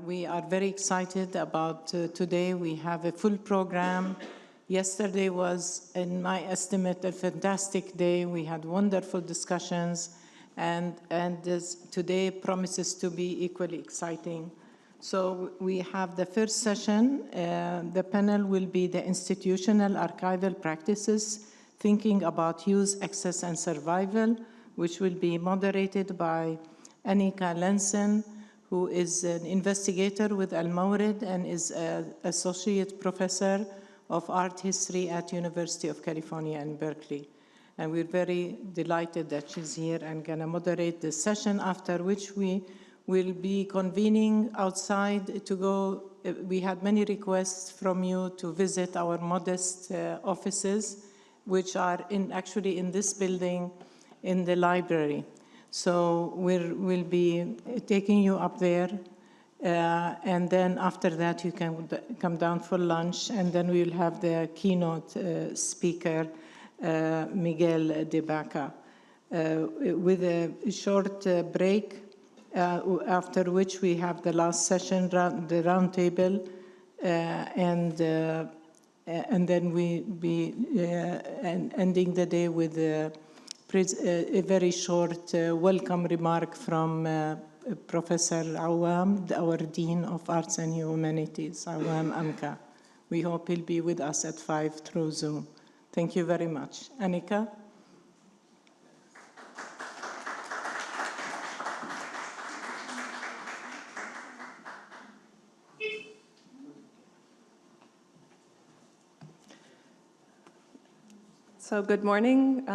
We are very excited about today. We have a full program. Yesterday was, in my estimate, a fantastic day. We had wonderful discussions, and today promises to be equally exciting. So we have the first session. The panel will be the institutional archival practices, thinking about use, access, and survival, which will be moderated by Anneka Lenssen, who is an investigator with Mawrid and is an associate professor of art history at University of California in Berkeley. And we're very delighted that she's here and gonna moderate this session, after which we will be convening outside to go. We had many requests from you to visit our modest offices, which are actually in this building in the library. So we'll be taking you up there, and then after that you can come down for lunch, and then we'll have the keynote speaker, Miguel de Baca, with a short break, after which we have the last session, the round table, and then we be ending the day with a very short welcome remark from Professor Awam, our Dean of Arts and Humanities, Awam Amka. We hope he'll be with us at 5 through Zoom. Thank you very much. Anneka? So good morning,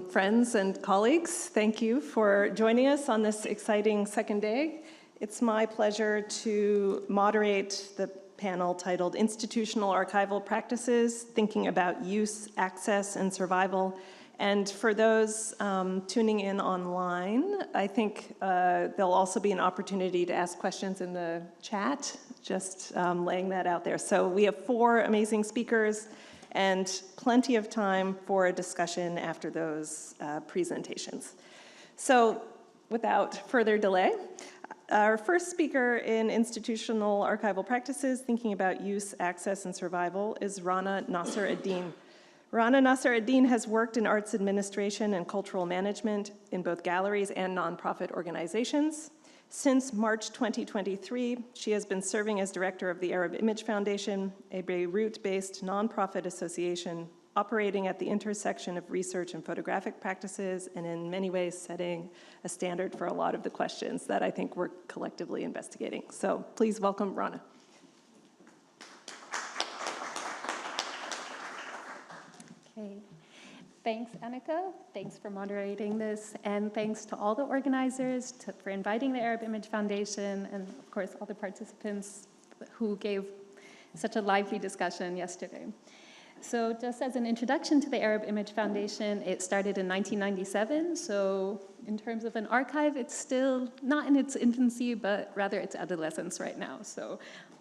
friends and colleagues. Thank you for joining us on this exciting second day. It's my pleasure to moderate the panel titled Institutional Archival Practices, Thinking About Use, Access, and Survival. And for those tuning in online, I think there'll also be an opportunity to ask questions in the chat, just laying that out there. So we have 4 amazing speakers and plenty of time for a discussion after those presentations. So without further delay, our first speaker in institutional archival practices, thinking about use, access, and survival, is Rana Nasser Eddin. Rana Nasser Eddin has worked in arts administration and cultural management in both galleries and nonprofit organizations. Since March 2023, she has been serving as director of the Arab Image Foundation, a Beirut-based nonprofit association operating at the intersection of research and photographic practices, and in many ways setting a standard for a lot of the questions that I think we're collectively investigating. So please welcome Rana. Okay. Thanks, Anneka. Thanks for moderating this, and thanks to all the organizers for inviting the Arab Image Foundation, and of course all the participants who gave such a lively discussion yesterday. So just as an introduction to the Arab Image Foundation, it started in 1997, so in terms of an archive, it's still not in its infancy, but rather its adolescence right now. So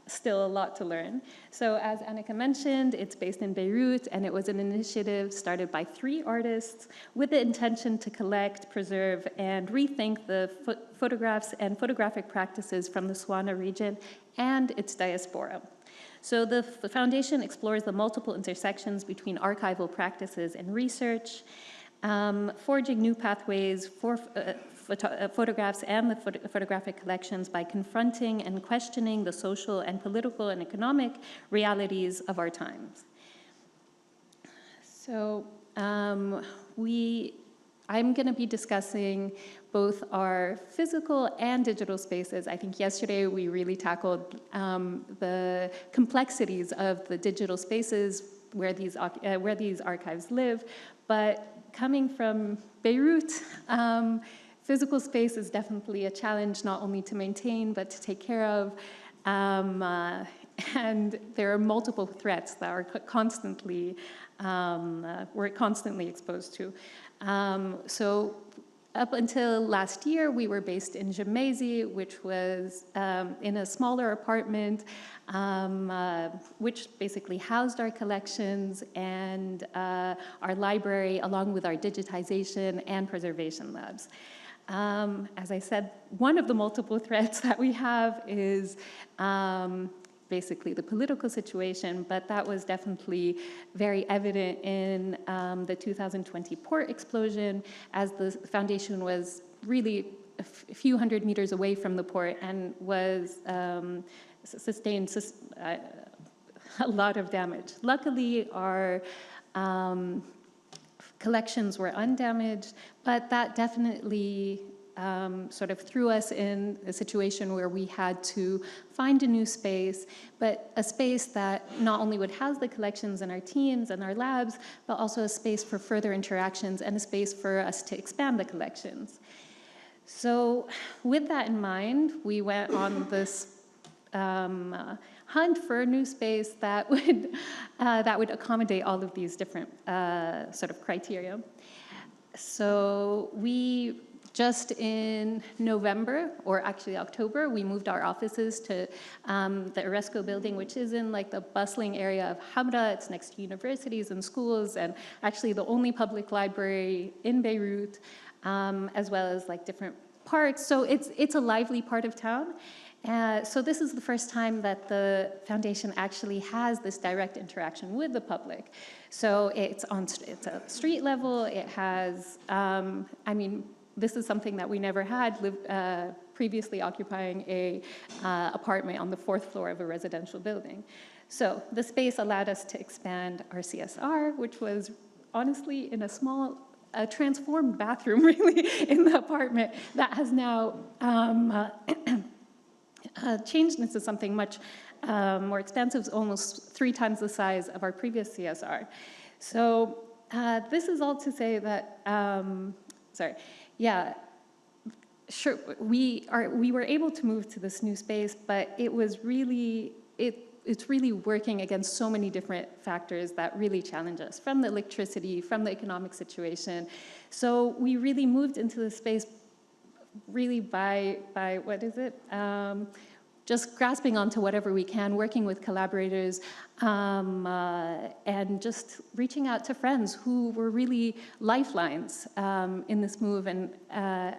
still a lot to learn. So as Anneka mentioned, it's based in Beirut, and it was an initiative started by 3 artists with the intention to collect, preserve, and rethink the photographs and photographic practices from the Swana region and its diaspora. So the foundation explores the multiple intersections between archival practices and research, forging new pathways for photographs and the photographic collections by confronting and questioning the social and political and economic realities of our times. So I'm going to be discussing both our physical and digital spaces. I think yesterday we really tackled the complexities of the digital spaces where these archives live, but coming from Beirut, physical space is definitely a challenge, not only to maintain, but to take care of. And there are multiple threats that are we're constantly exposed to. So up until last year, we were based in Gemezi, which was in a smaller apartment, which basically housed our collections and our library, along with our digitization and preservation labs. As I said, one of the multiple threats that we have is basically the political situation, but that was definitely very evident in the 2020 port explosion, as the foundation was really a few hundred meters away from the port and was sustained a lot of damage. Luckily, our collections were undamaged, but that definitely sort of threw us in a situation where we had to find a new space, but a space that not only would house the collections and our teams and our labs, but also a space for further interactions and a space for us to expand the collections. So with that in mind, we went on this hunt for a new space that would accommodate all of these different sort of criteria. So we just in November, or actually October, we moved our offices to the Oresco building, which is in like the bustling area of Hamra. It's next to universities and schools, and actually the only public library in Beirut, as well as like different parks. So it's a lively part of town. So this is the first time that the foundation actually has this direct interaction with the public. So it's a street level. It has, I mean, this is something that we never had, previously occupying a apartment on the 4th floor of a residential building. So the space allowed us to expand our CSR, which was honestly in a small, transformed bathroom really in the apartment that has now changed into something much more expansive, almost 3 times the size of our previous CSR. So this is all to say that, sure, we were able to move to this new space, but it was really, it's really working against so many different factors that really challenge us, from the electricity, from the economic situation. So we really moved into the space really by what is it? Just grasping onto whatever we can, working with collaborators, and just reaching out to friends who were really lifelines in this move and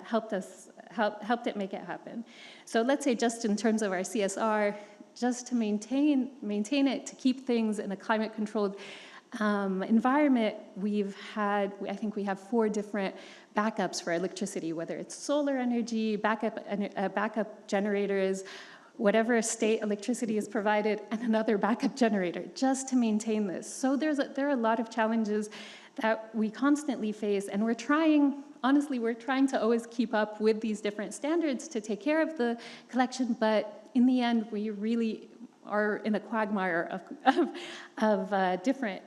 helped it make it happen. So let's say just in terms of our CSR, just to maintain it, to keep things in a climate-controlled environment, I think we have 4 different backups for electricity, whether it's solar energy, backup generators, whatever state electricity is provided, and another backup generator, just to maintain this. So there are a lot of challenges that we constantly face, and we're trying to always keep up with these different standards to take care of the collection, but in the end, we really are in a quagmire of different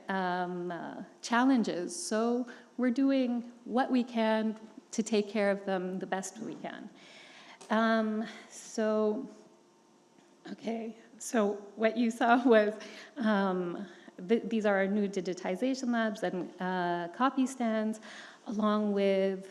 challenges. So we're doing what we can to take care of them the best we can. Okay, so what you saw was, these are our new digitization labs and copy stands, along with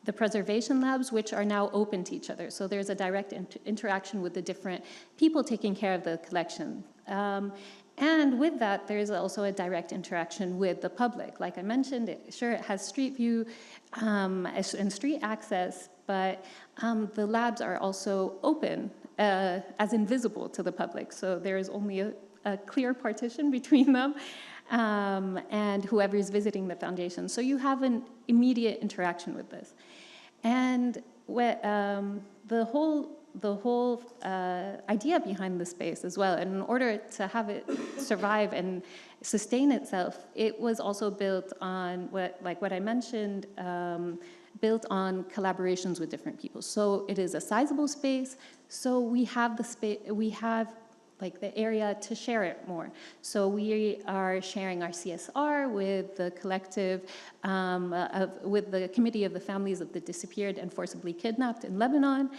the preservation labs, which are now open to each other. So there's a direct interaction with the different people taking care of the collection. And with that, there's also a direct interaction with the public. Like I mentioned, it has street view and street access, but the labs are also open as invisible to the public. So there is only a clear partition between them and whoever is visiting the foundation. So you have an immediate interaction with this. And the whole idea behind the space as well, and in order to have it survive and sustain itself, it was also built on what I mentioned, built on collaborations with different people. So it is a sizable space, so we have the space, we have like the area to share it more. So we are sharing our CSR with the collective, with the Committee of the Families of the Disappeared and Forcibly Kidnapped in Lebanon.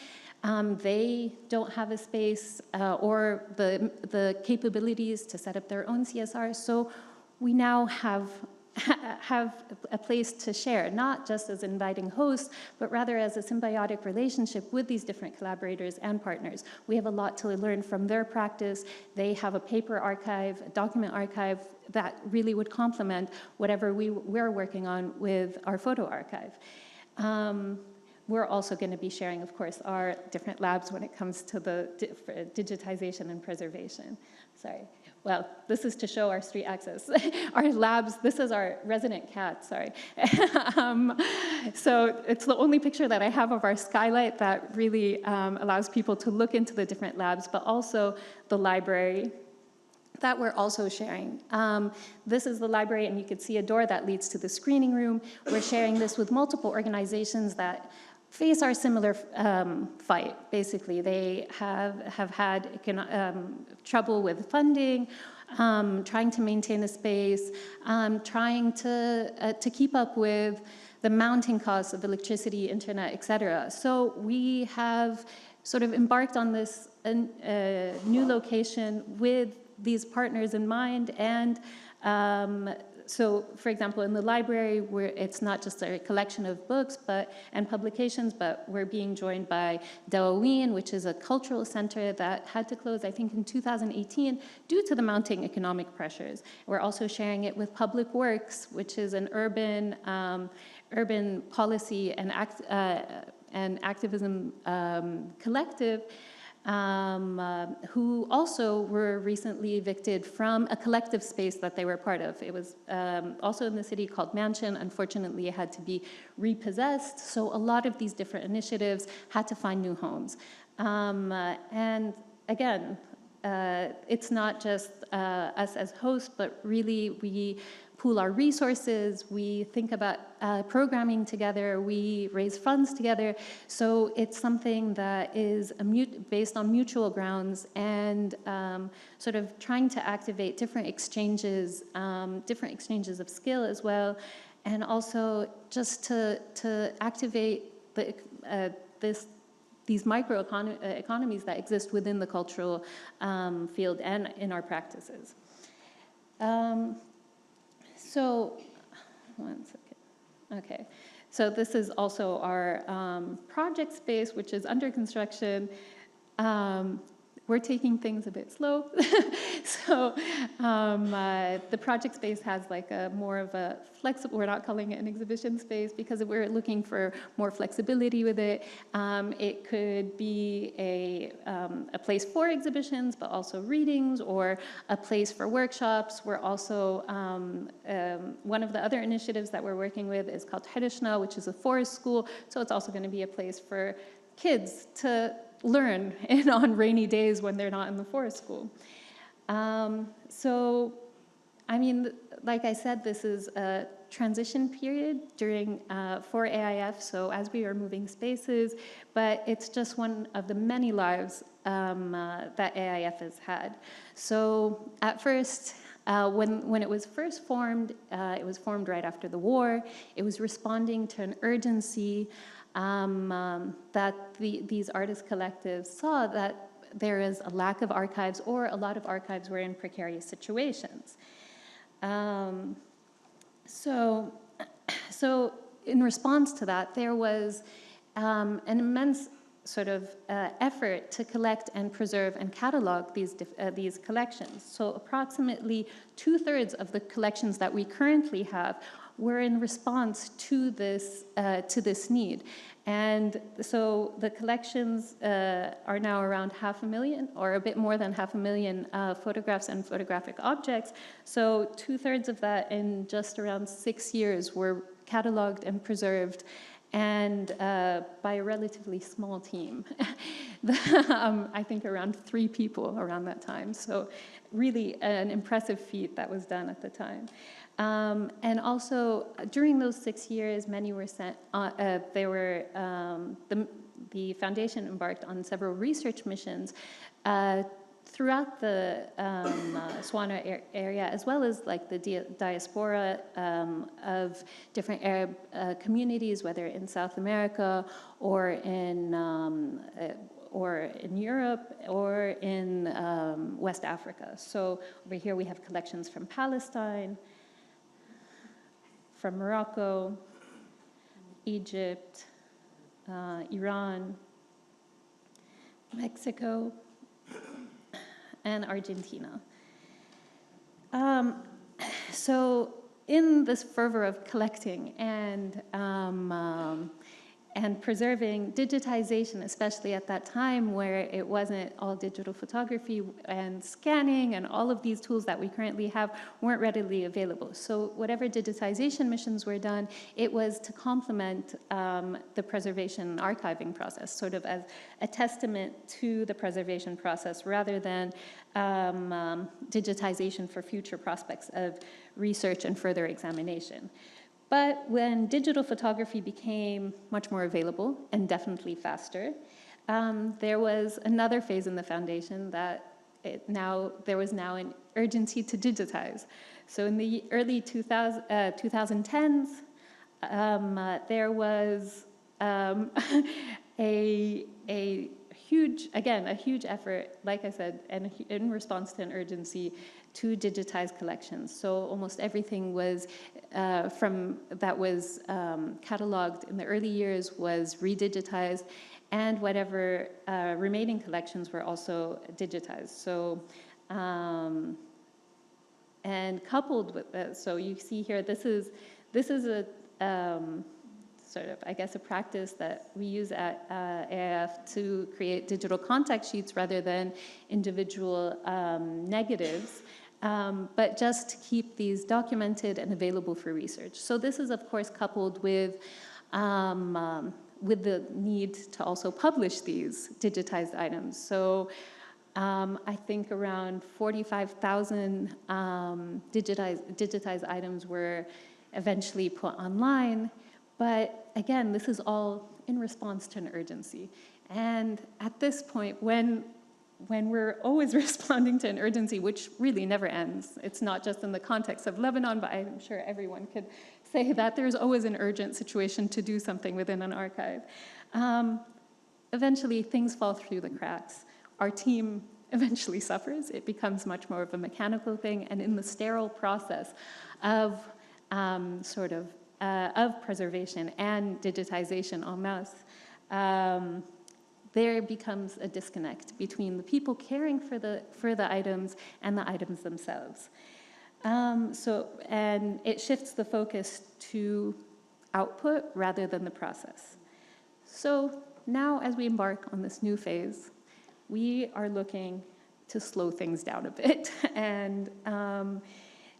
They don't have a space or the capabilities to set up their own CSR. So we now have a place to share, not just as inviting hosts, but rather as a symbiotic relationship with these different collaborators and partners. We have a lot to learn from their practice. They have a paper archive, a document archive that really would complement whatever we're working on with our photo archive. We're also going to be sharing, of course, our different labs when it comes to the digitization and preservation. Sorry. Well, this is to show our street access. Our labs, this is our resident cat, sorry. So it's the only picture that I have of our skylight that really allows people to look into the different labs, but also the library that we're also sharing. This is the library, and you can see a door that leads to the screening room. We're sharing this with multiple organizations that face our similar fight, basically. They have had trouble with funding, trying to maintain a space, trying to keep up with the mounting costs of electricity, internet, et cetera. So we have sort of embarked on this new location with these partners in mind, and so, for example, in the library, where it's not just a collection of books and publications, but we're being joined by Dawaween, which is a cultural center that had to close, I think, in 2018 due to the mounting economic pressures. We're also sharing it with Public Works, which is an urban policy and activism collective, who also were recently evicted from a collective space that they were part of. It was also in the city called Mansion. Unfortunately, it had to be repossessed. So a lot of these different initiatives had to find new homes. And again, it's not just us as hosts, but really we pool our resources, we think about programming together, we raise funds together. So it's something that is based on mutual grounds and sort of trying to activate different exchanges of skill as well, and also just to activate these micro economies that exist within the cultural field and in our practices. So, one second. Okay. So this is also our project space, which is under construction. We're taking things a bit slow. So the project space has like more of a flexible, we're not calling it an exhibition space because we're looking for more flexibility with it. It could be a place for exhibitions, but also readings, or a place for workshops. We're also, one of the other initiatives that we're working with is called Hirishna, which is a forest school. So it's also going to be a place for kids to learn on rainy days when they're not in the forest school. So, I mean, like I said, this is a transition period for AIF, so as we are moving spaces, but it's just one of the many lives that AIF has had. So at first, when it was first formed, it was formed right after the war. It was responding to an urgency that these artist collectives saw, that there is a lack of archives, or a lot of archives were in precarious situations. So in response to that, there was an immense sort of effort to collect and preserve and catalog these collections. So approximately 2/3 of the collections that we currently have were in response to this need. And so the collections are now around 500,000, or a bit more than 500,000 photographs and photographic objects. So 2/3 of that in just around 6 years were cataloged and preserved, and by a relatively small team. I think around 3 people around that time. So really an impressive feat that was done at the time. And also, during those 6 years, many were sent, the foundation embarked on several research missions throughout the Swana area, as well as like the diaspora of different Arab communities, whether in South America or in Europe or in West Africa. So over here we have collections from Palestine, from Morocco, Egypt, Iran, Mexico, and Argentina. So in this fervor of collecting and and preserving digitization, especially at that time where it wasn't all digital photography and scanning and all of these tools that we currently have weren't readily available. So whatever digitization missions were done, it was to complement the preservation and archiving process, sort of as a testament to the preservation process rather than digitization for future prospects of research and further examination. But when digital photography became much more available and definitely faster, there was another phase in the foundation that there was now an urgency to digitize. So in the early 2010s, there was a huge effort, like I said, and in response to an urgency to digitize collections. So almost everything was that was cataloged in the early years was redigitized, and whatever remaining collections were also digitized. So, and coupled with that, so you see here, this is a sort of, I guess, a practice that we use at AIF to create digital contact sheets rather than individual negatives, but just to keep these documented and available for research. So this is, of course, coupled with the need to also publish these digitized items. So I think around 45,000 digitized items were eventually put online. But again, this is all in response to an urgency. And at this point, when we're always responding to an urgency, which really never ends, it's not just in the context of Lebanon, but I'm sure everyone could say that there's always an urgent situation to do something within an archive. Eventually, things fall through the cracks. Our team eventually suffers. It becomes much more of a mechanical thing. And in the sterile process of of preservation and digitization en masse, there becomes a disconnect between the people caring for the items and the items themselves. And it shifts the focus to output rather than the process. So now, as we embark on this new phase, we are looking to slow things down a bit, and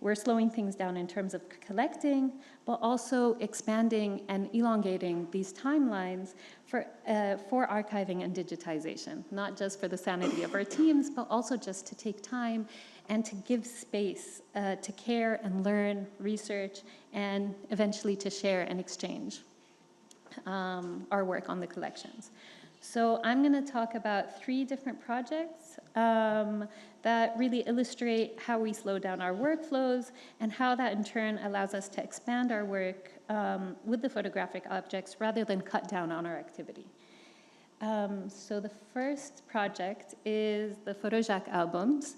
we're slowing things down in terms of collecting, but also expanding and elongating these timelines for archiving and digitization, not just for the sanity of our teams, but also just to take time and to give space to care and learn, research, and eventually to share and exchange our work on the collections. So I'm going to talk about 3 different projects that really illustrate how we slow down our workflows and how that in turn allows us to expand our work with the photographic objects rather than cut down on our activity. So the first project is the PhotoJack albums.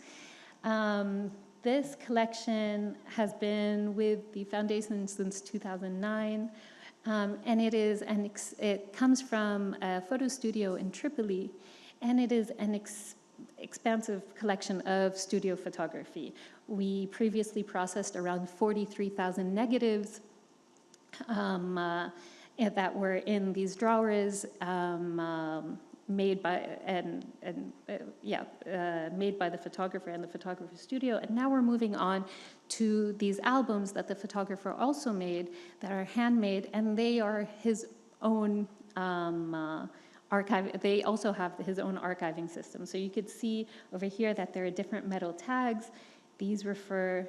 This collection has been with the foundation since 2009. And it comes from a photo studio in Tripoli, and it is an expansive collection of studio photography. We previously processed around 43,000 negatives that were in these drawers made by the photographer and the photographer studio. And now we're moving on to these albums that the photographer also made that are handmade, and they are his own archive. They also have his own archiving system. So you could see over here that there are different metal tags. These refer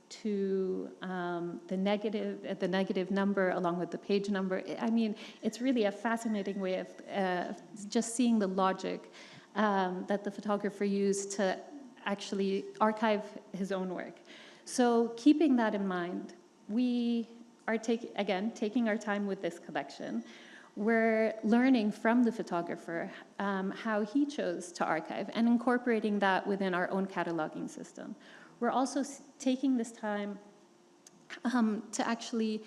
to the negative number along with the page number. I mean, it's really a fascinating way of just seeing the logic that the photographer used to actually archive his own work. So keeping that in mind, we are taking our time with this collection. We're learning from the photographer how he chose to archive and incorporating that within our own cataloging system. We're also taking this time to actually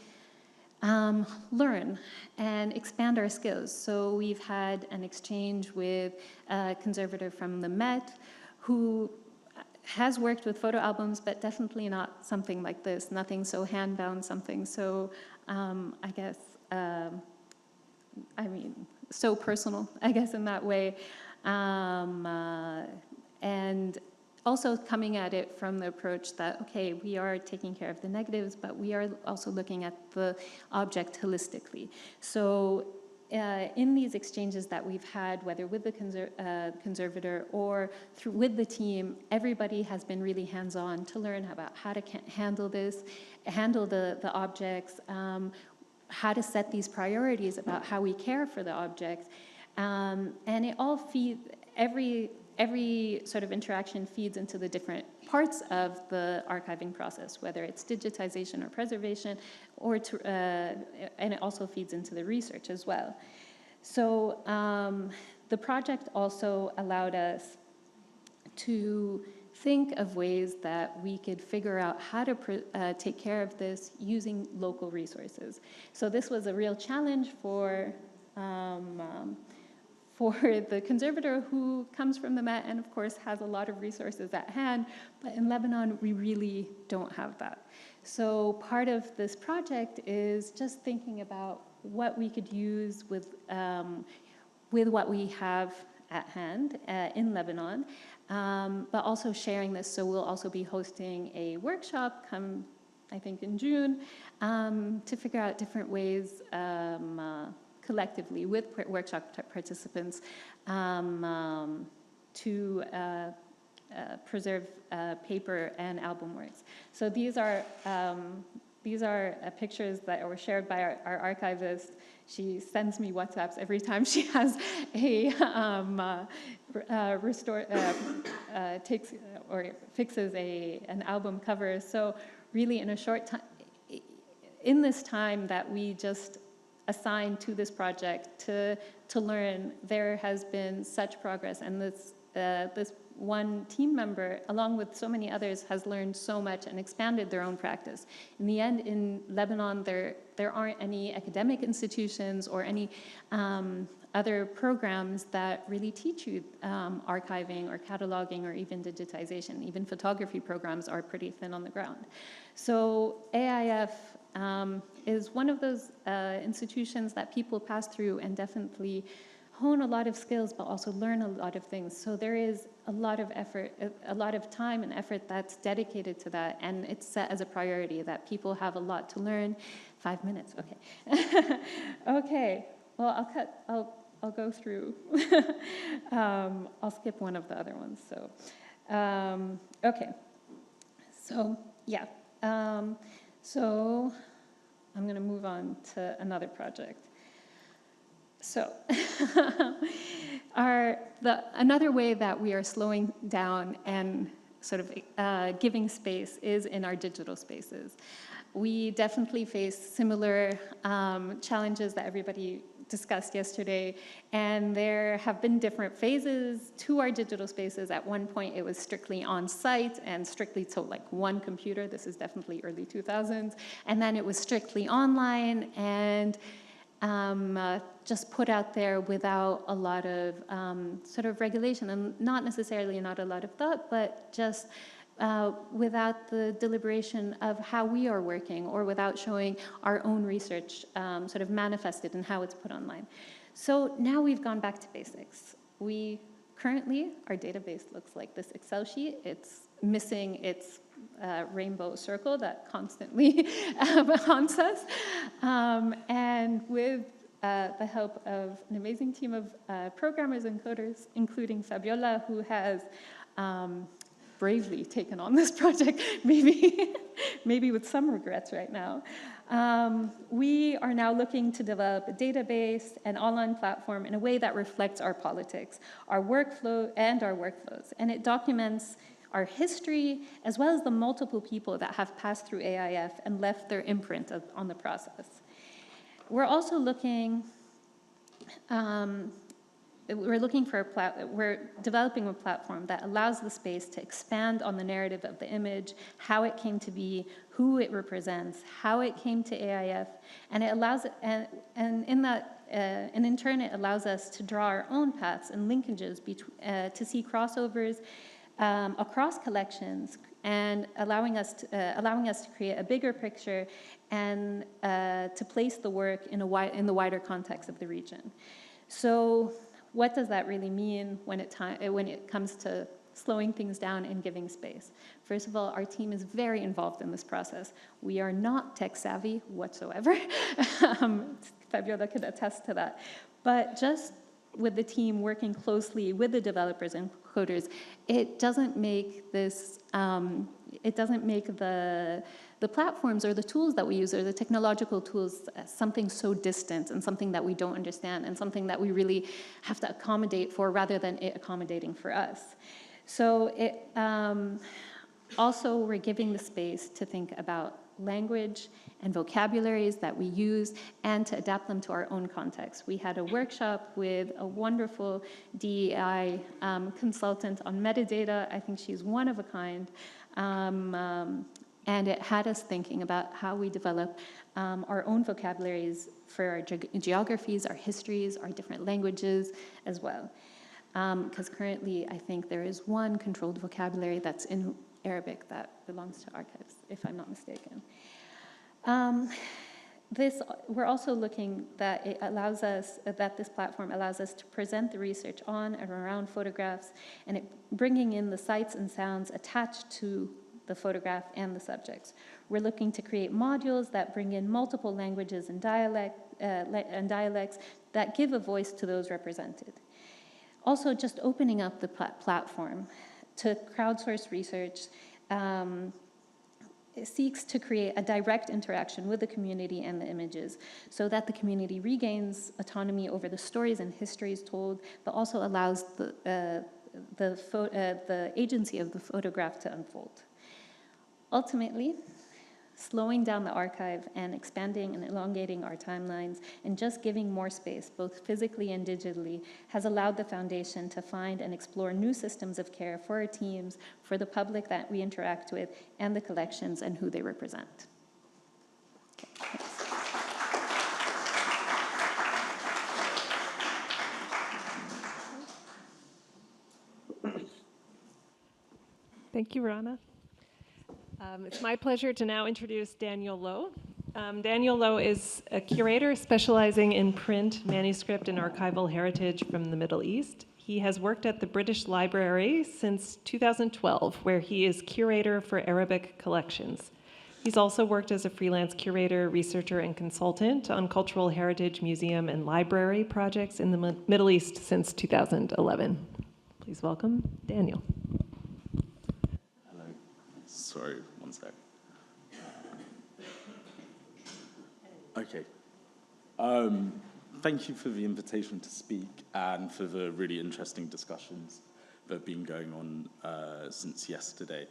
learn and expand our skills. So we've had an exchange with a conservator from the Met who has worked with photo albums, but definitely not something like this, nothing so handbound, something so, I mean, so personal, I guess, in that way. And also coming at it from the approach that, okay, we are taking care of the negatives, but we are also looking at the object holistically. So in these exchanges that we've had, whether with the conservator or with the team, everybody has been really hands-on to learn about how to handle this, handle the objects, how to set these priorities about how we care for the objects. And it all feeds, every sort of interaction feeds into the different parts of the archiving process, whether it's digitization or preservation, or and it also feeds into the research as well. So the project also allowed us to think of ways that we could figure out how to take care of this using local resources. So this was a real challenge for the conservator, who comes from the Met and of course has a lot of resources at hand, but in Lebanon we really don't have that. So part of this project is just thinking about what we could use with what we have at hand in Lebanon, but also sharing this. So we'll also be hosting a workshop come, I think, in June, to figure out different ways collectively with workshop participants to preserve paper and album works. So these are pictures that were shared by our archivist. She sends me WhatsApps every time she has a takes or fixes an album cover. So really, in a short time, in this time that we just assigned to this project to learn, there has been such progress, and this one team member, along with so many others, has learned so much and expanded their own practice. In the end, in Lebanon, there aren't any academic institutions or any other programs that really teach you archiving or cataloging or even digitization. Even photography programs are pretty thin on the ground. So AIF is one of those institutions that people pass through and definitely hone a lot of skills, but also learn a lot of things. So there is a lot of effort, a lot of time and effort that's dedicated to that, and it's set as a priority that people have a lot to learn. 5 minutes, okay. Okay, well, I'll go through. I'll skip one of the other ones, so. Okay, so, yeah. So I'm gonna move on to another project. So another way that we are slowing down and sort of giving space is in our digital spaces. We definitely face similar challenges that everybody discussed yesterday, and there have been different phases to our digital spaces. At one point, it was strictly on-site and strictly to like one computer. This is definitely early 2000s. And then it was strictly online and just put out there without a lot of sort of regulation, and not necessarily not a lot of thought, but just without the deliberation of how we are working, or without showing our own research sort of manifested in how it's put online. So now we've gone back to basics. Currently, our database looks like this Excel sheet. It's missing its rainbow circle that constantly haunts us. And with the help of an amazing team of programmers and coders, including Fabiola, who has bravely taken on this project, maybe with some regrets right now. We are now looking to develop a database and online platform in a way that reflects our politics, our workflow, and our workflows. And it documents our history, as well as the multiple people that have passed through AIF and left their imprint on the process. We're also looking, we're developing a platform that allows the space to expand on the narrative of the image, how it came to be, who it represents, how it came to AIF, and it allows, and in turn it allows us to draw our own paths and linkages to see crossovers across collections, and allowing us to create a bigger picture and to place the work in the wider context of the region. So what does that really mean when it comes to slowing things down and giving space? First of all, our team is very involved in this process. We are not tech savvy whatsoever. Fabiola could attest to that. But just with the team working closely with the developers and coders, it doesn't make this, the platforms or the tools that we use or the technological tools something so distant and something that we don't understand and something that we really have to accommodate for rather than it accommodating for us. So also we're giving the space to think about language and vocabularies that we use and to adapt them to our own context. We had a workshop with a wonderful DEI consultant on metadata. I think she's one of a kind. And it had us thinking about how we develop our own vocabularies for our geographies, our histories, our different languages as well. Because currently, I think there is one controlled vocabulary that's in Arabic that belongs to archives, if I'm not mistaken. We're also looking that it allows us, that this platform allows us to present the research on and around photographs, and bringing in the sights and sounds attached to the photograph and the subjects. We're looking to create modules that bring in multiple languages and dialects that give a voice to those represented. Also, just opening up the platform to crowdsource research seeks to create a direct interaction with the community and the images so that the community regains autonomy over the stories and histories told, but also allows the agency of the photograph to unfold. Ultimately, slowing down the archive and expanding and elongating our timelines and just giving more space, both physically and digitally, has allowed the foundation to find and explore new systems of care for our teams, for the public that we interact with, and the collections and who they represent. Okay, thanks. Thank you, Rana. It's my pleasure to now introduce Daniel Lowe. Daniel Lowe is a curator specializing in print, manuscript, and archival heritage from the Middle East. He has worked at the British Library since 2012, where he is curator for Arabic collections. He's also worked as a freelance curator, researcher, and consultant on cultural heritage, museum, and library projects in the Middle East since 2011. Please welcome Daniel. Sorry, one sec. Okay. Thank you for the invitation to speak and for the really interesting discussions that have been going on since yesterday.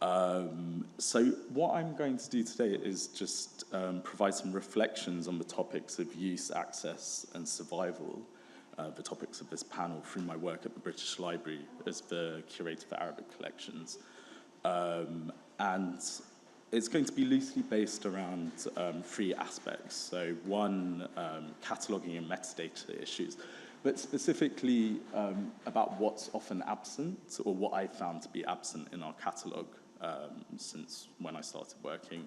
So what I'm going to do today is just provide some reflections on the topics of use, access, and survival, the topics of this panel through my work at the British Library as the Curator for Arabic Collections. And it's going to be loosely based around three aspects. So one, cataloging and metadata issues, but specifically about what's often absent or what I found to be absent in our catalogue since when I started working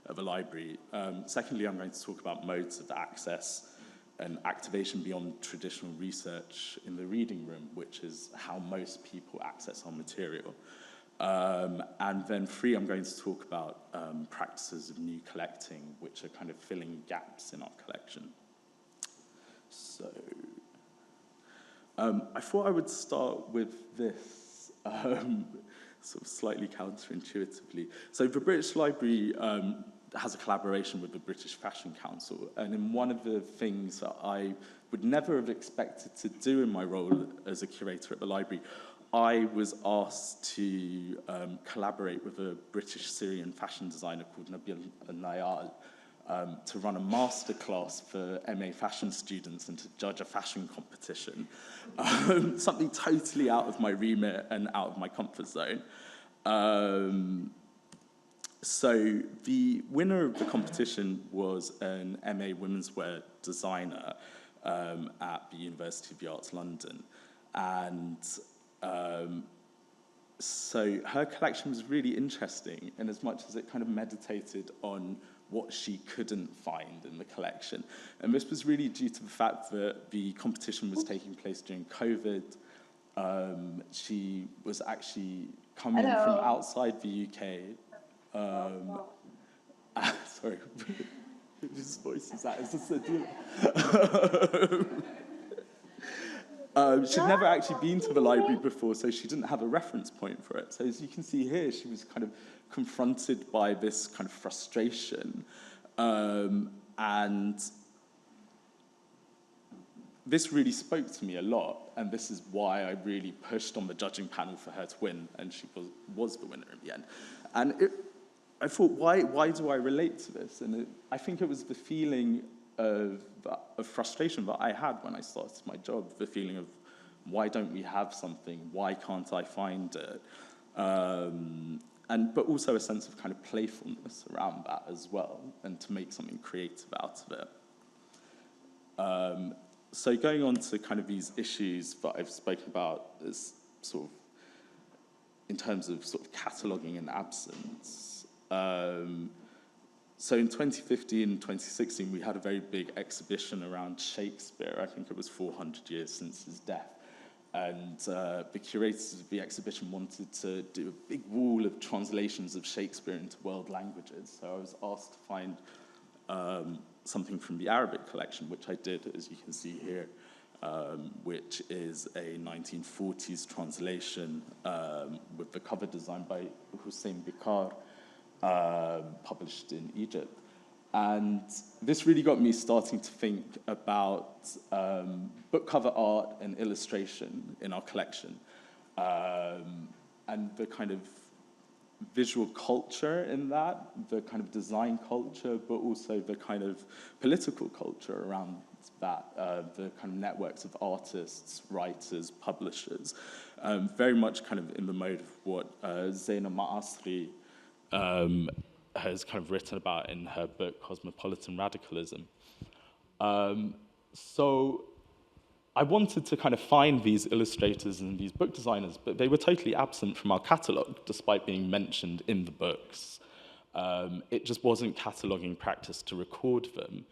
at the library. Secondly, I'm going to talk about modes of access and activation beyond traditional research in the reading room, which is how most people access our material. And then three, I'm going to talk about practices of new collecting, which are kind of filling gaps in our collection. So I thought I would start with this, sort of slightly counterintuitively. So the British Library has a collaboration with the British Fashion Council, and in one of the things that I would never have expected to do in my role as a curator at the library, I was asked to collaborate with a British Syrian fashion designer called Nabil Nayal to run a masterclass for MA fashion students and to judge a fashion competition. Something totally out of my remit and out of my comfort zone. So the winner of the competition was an MA women's wear designer at the University of the Arts London. And so her collection was really interesting in as much as it kind of meditated on what she couldn't find in the collection. And this was really due to the fact that the competition was taking place during COVID. She was actually coming from outside the UK. Sorry, whose voice is that? Is this a deal? She'd never actually been to the library before, so she didn't have a reference point for it. So as you can see here, she was kind of confronted by this kind of frustration. And this really spoke to me a lot, and this is why I really pushed on the judging panel for her to win, and she was the winner in the end. And I thought, why do I relate to this? And I think it was the feeling of frustration that I had when I started my job, the feeling of, why don't we have something? Why can't I find it? But also a sense of kind of playfulness around that as well, and to make something creative out of it. So going on to kind of these issues that I've spoken about as sort of, in terms of sort of cataloguing and absence. So in 2015 and 2016, we had a very big exhibition around Shakespeare. I think it was 400 years since his death. And the curators of the exhibition wanted to do a big wall of translations of Shakespeare into world languages. So I was asked to find something from the Arabic collection, which I did, as you can see here, which is a 1940s translation with the cover design by Hussein Bikar, published in Egypt. And this really got me starting to think about book cover art and illustration in our collection, and the kind of visual culture in that, the kind of design culture, but also the kind of political culture around that, the kind of networks of artists, writers, publishers, very much kind of in the mode of what Zaina Ma'asri has kind of written about in her book, Cosmopolitan Radicalism. So I wanted to kind of find these illustrators and these book designers, but they were totally absent from our catalogue, despite being mentioned in the books. It just wasn't cataloguing practice to record them.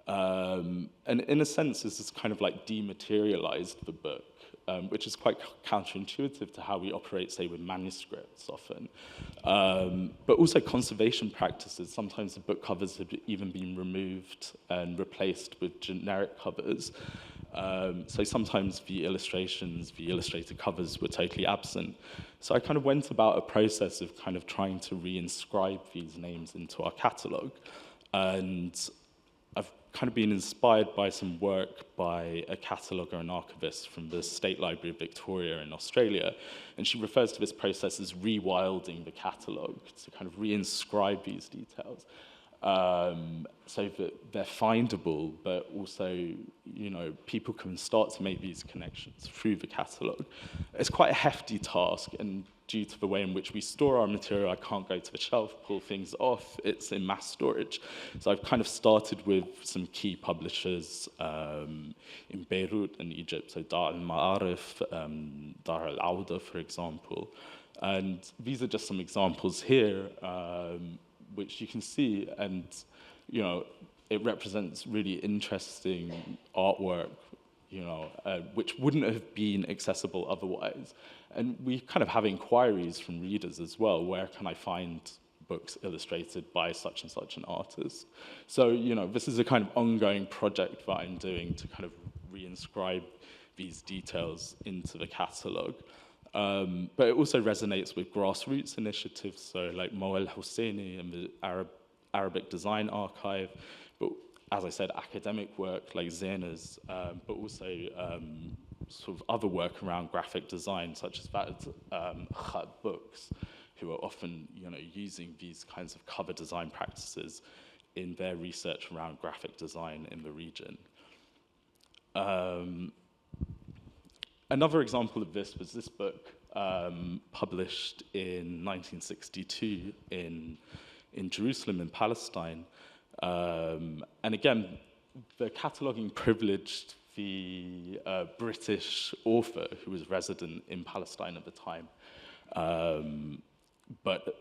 And in a sense, this has kind of like dematerialized the book, which is quite counterintuitive to how we operate, say, with manuscripts often. But also conservation practices. Sometimes the book covers have even been removed and replaced with generic covers. So sometimes the illustrations, the illustrated covers were totally absent. So I kind of went about a process of kind of trying to reinscribe these names into our catalogue. And I've kind of been inspired by some work by a cataloguer and archivist from the State Library of Victoria in Australia. And she refers to this process as rewilding the catalogue, to kind of reinscribe these details. So that they're findable, but also, you know, people can start to make these connections through the catalogue. It's quite a hefty task, and due to the way in which we store our material, I can't go to the shelf, pull things off, it's in mass storage. So I've kind of started with some key publishers in Beirut in Egypt, so Dar al-Ma'arif, Dar al-Awda, for example. And these are just some examples here, which you can see, and you know, it represents really interesting artwork, you know, which wouldn't have been accessible otherwise. And we kind of have inquiries from readers as well. Where can I find books illustrated by such and such an artist? So, you know, this is a kind of ongoing project that I'm doing to kind of reinscribe these details into the catalogue. But it also resonates with grassroots initiatives, so like Moel Hosseini and the Arabic Design Archive, but as I said, academic work like Zaina's, but also sort of other work around graphic design, such as that Khat Books, who are often, you know, using these kinds of cover design practices in their research around graphic design in the region. Another example of this was this book, published in 1962 in Jerusalem, in Palestine. And again, the cataloguing privileged the British author who was resident in Palestine at the time. But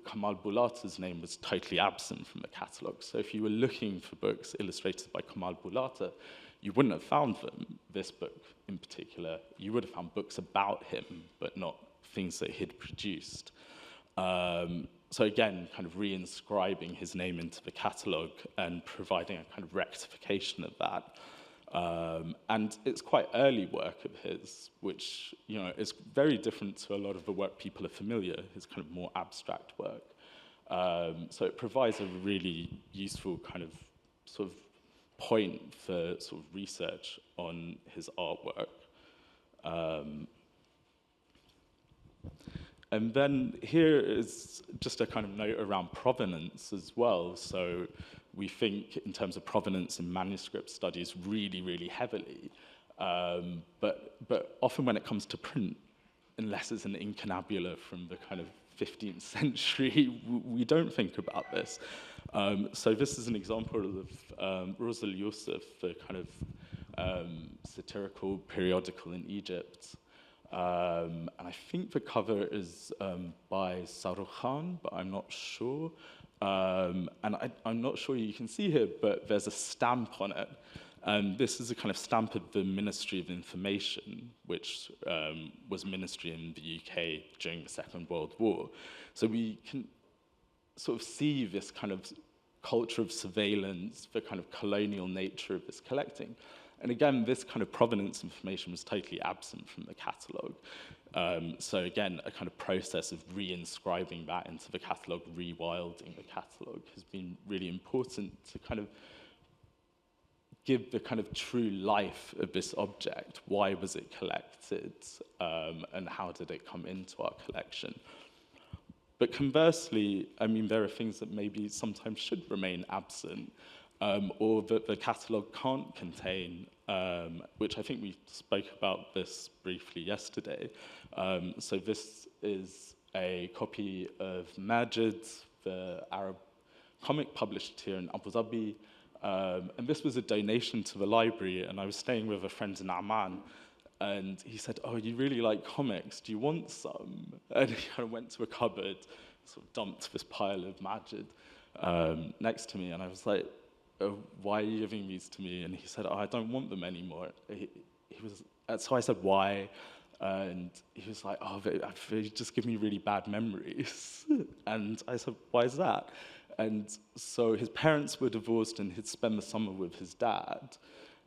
Kamal Bulata's name was totally absent from the catalogue. So if you were looking for books illustrated by Kamal Bulata, you wouldn't have found them, this book in particular. You would have found books about him, but not things that he'd produced. So again, kind of reinscribing his name into the catalogue and providing a kind of rectification of that. And it's quite early work of his, which is very different to a lot of the work people are familiar, his kind of more abstract work. So it provides a really useful kind of sort of point for sort of research on his artwork. And then here is just a kind of note around provenance as well. So we think in terms of provenance in manuscript studies really, really heavily. But often when it comes to print, unless it's an incunabula from the kind of 15th century, we don't think about this. So this is an example of Rosal Yusuf, the kind of satirical periodical in Egypt. And I think the cover is by Sarukh Khan, but I'm not sure. And I'm not sure you can see here, but there's a stamp on it. And this is a kind of stamp of the Ministry of Information, which was ministry in the UK during the Second World War. So we can sort of see this kind of culture of surveillance, the kind of colonial nature of this collecting. And again, this kind of provenance information was totally absent from the catalogue. So again, a kind of process of reinscribing that into the catalogue, rewilding the catalogue has been really important to kind of give the kind of true life of this object. Why was it collected? And how did it come into our collection? But conversely, I mean, there are things that maybe sometimes should remain absent, or that the catalogue can't contain, which I think we spoke about this briefly yesterday. So this is a copy of Majid, the Arab comic published here in Abu Dhabi. And this was a donation to the library, and I was staying with a friend in Amman, and he said, "Oh, you really like comics, do you want some?" And he kind of went to a cupboard, sort of dumped this pile of Majid next to me, and I was like, "Oh, why are you giving these to me?" And he said, "Oh, I don't want them anymore." So I said, "Why?" And he was like, "Oh, they just give me really bad memories." And I said, "Why is that?" And so his parents were divorced, and he'd spend the summer with his dad.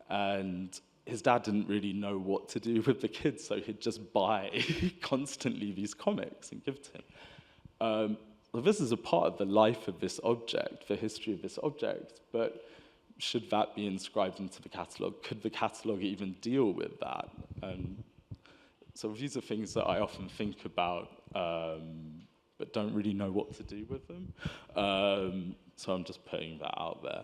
And his dad didn't really know what to do with the kids, so he'd just buy constantly these comics and give to him. Well, this is a part of the life of this object, the history of this object, but should that be inscribed into the catalogue? Could the catalogue even deal with that? So these are things that I often think about, but don't really know what to do with them. So I'm just putting that out there.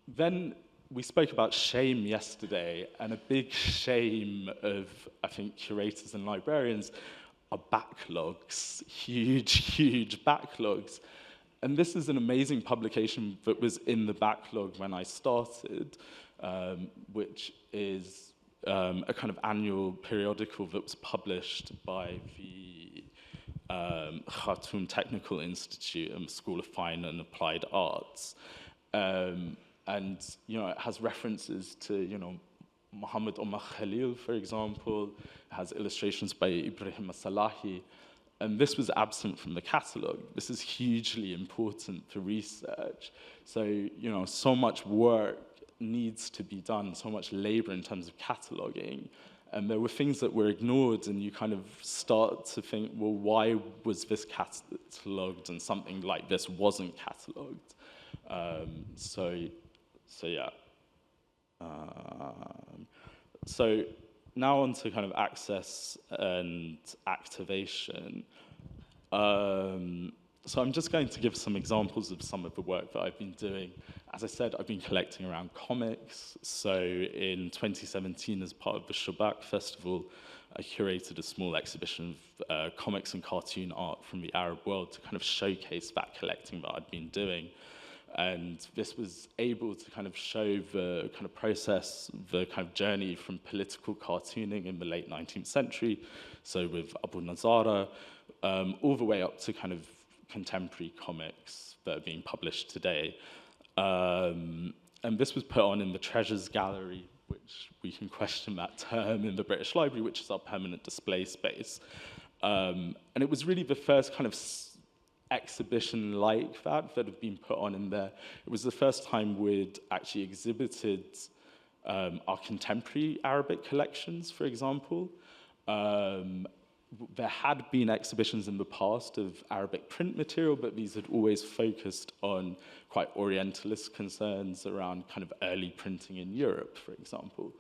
Then we spoke about shame yesterday, and a big shame of, I think, curators and librarians are backlogs, huge, huge backlogs. And this is an amazing publication that was in the backlog when I started, which is a kind of annual periodical that was published by the Khartoum Technical Institute and School of Fine and Applied Arts. And, it has references to, Muhammad Omar Khalil, for example. It has illustrations by Ibrahim Salahi. And this was absent from the catalogue. This is hugely important for research. So, so much work needs to be done, so much labor in terms of cataloguing. And there were things that were ignored, and you kind of start to think, well, why was this catalogued and something like this wasn't catalogued? So yeah. So now on to kind of access and activation. So I'm just going to give some examples of some of the work that I've been doing. As I said, I've been collecting around comics. So in 2017, as part of the Shabak Festival, I curated a small exhibition of comics and cartoon art from the Arab world to kind of showcase that collecting that I'd been doing. And this was able to kind of show the kind of process, the kind of journey from political cartooning in the late 19th century, so with Abu Nazara, all the way up to kind of contemporary comics that are being published today. And this was put on in the Treasures Gallery, which we can question that term, in the British Library, which is our permanent display space. And it was really the first kind of exhibition like that had been put on in there. It was the first time we'd actually exhibited our contemporary Arabic collections, for example. There had been exhibitions in the past of Arabic print material, but these had always focused on quite Orientalist concerns around kind of early printing in Europe, for example.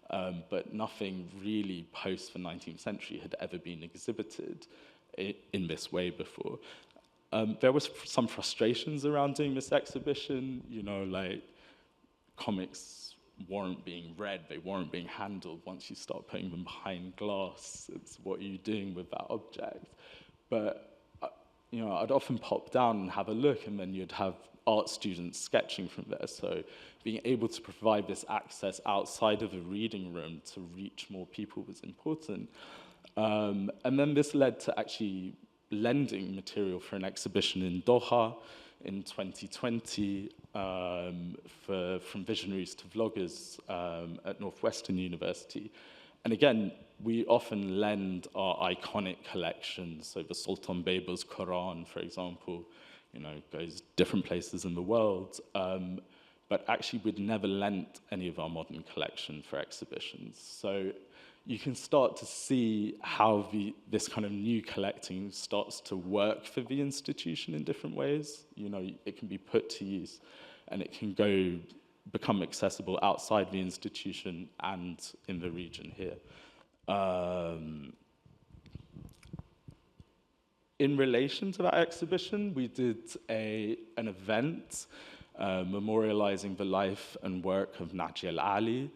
But nothing really post the 19th century had ever been exhibited in this way before. There was some frustrations around doing this exhibition, you know, like comics weren't being read, they weren't being handled. Once you start putting them behind glass, it's what are you doing with that object? But, you know, I'd often pop down and have a look, and then you'd have art students sketching from there. So being able to provide this access outside of a reading room to reach more people was important. And then this led to actually lending material for an exhibition in Doha in 2020 from visionaries to vloggers at Northwestern University. And again, we often lend our iconic collections, so the Sultan Babel's Quran, for example, you know, goes different places in the world, but actually we'd never lent any of our modern collection for exhibitions. So you can start to see how this kind of new collecting starts to work for the institution in different ways. You know, it can be put to use, and it can become accessible outside the institution and in the region here. In relation to that exhibition, we did an event memorializing the life and work of Naji al-Ali.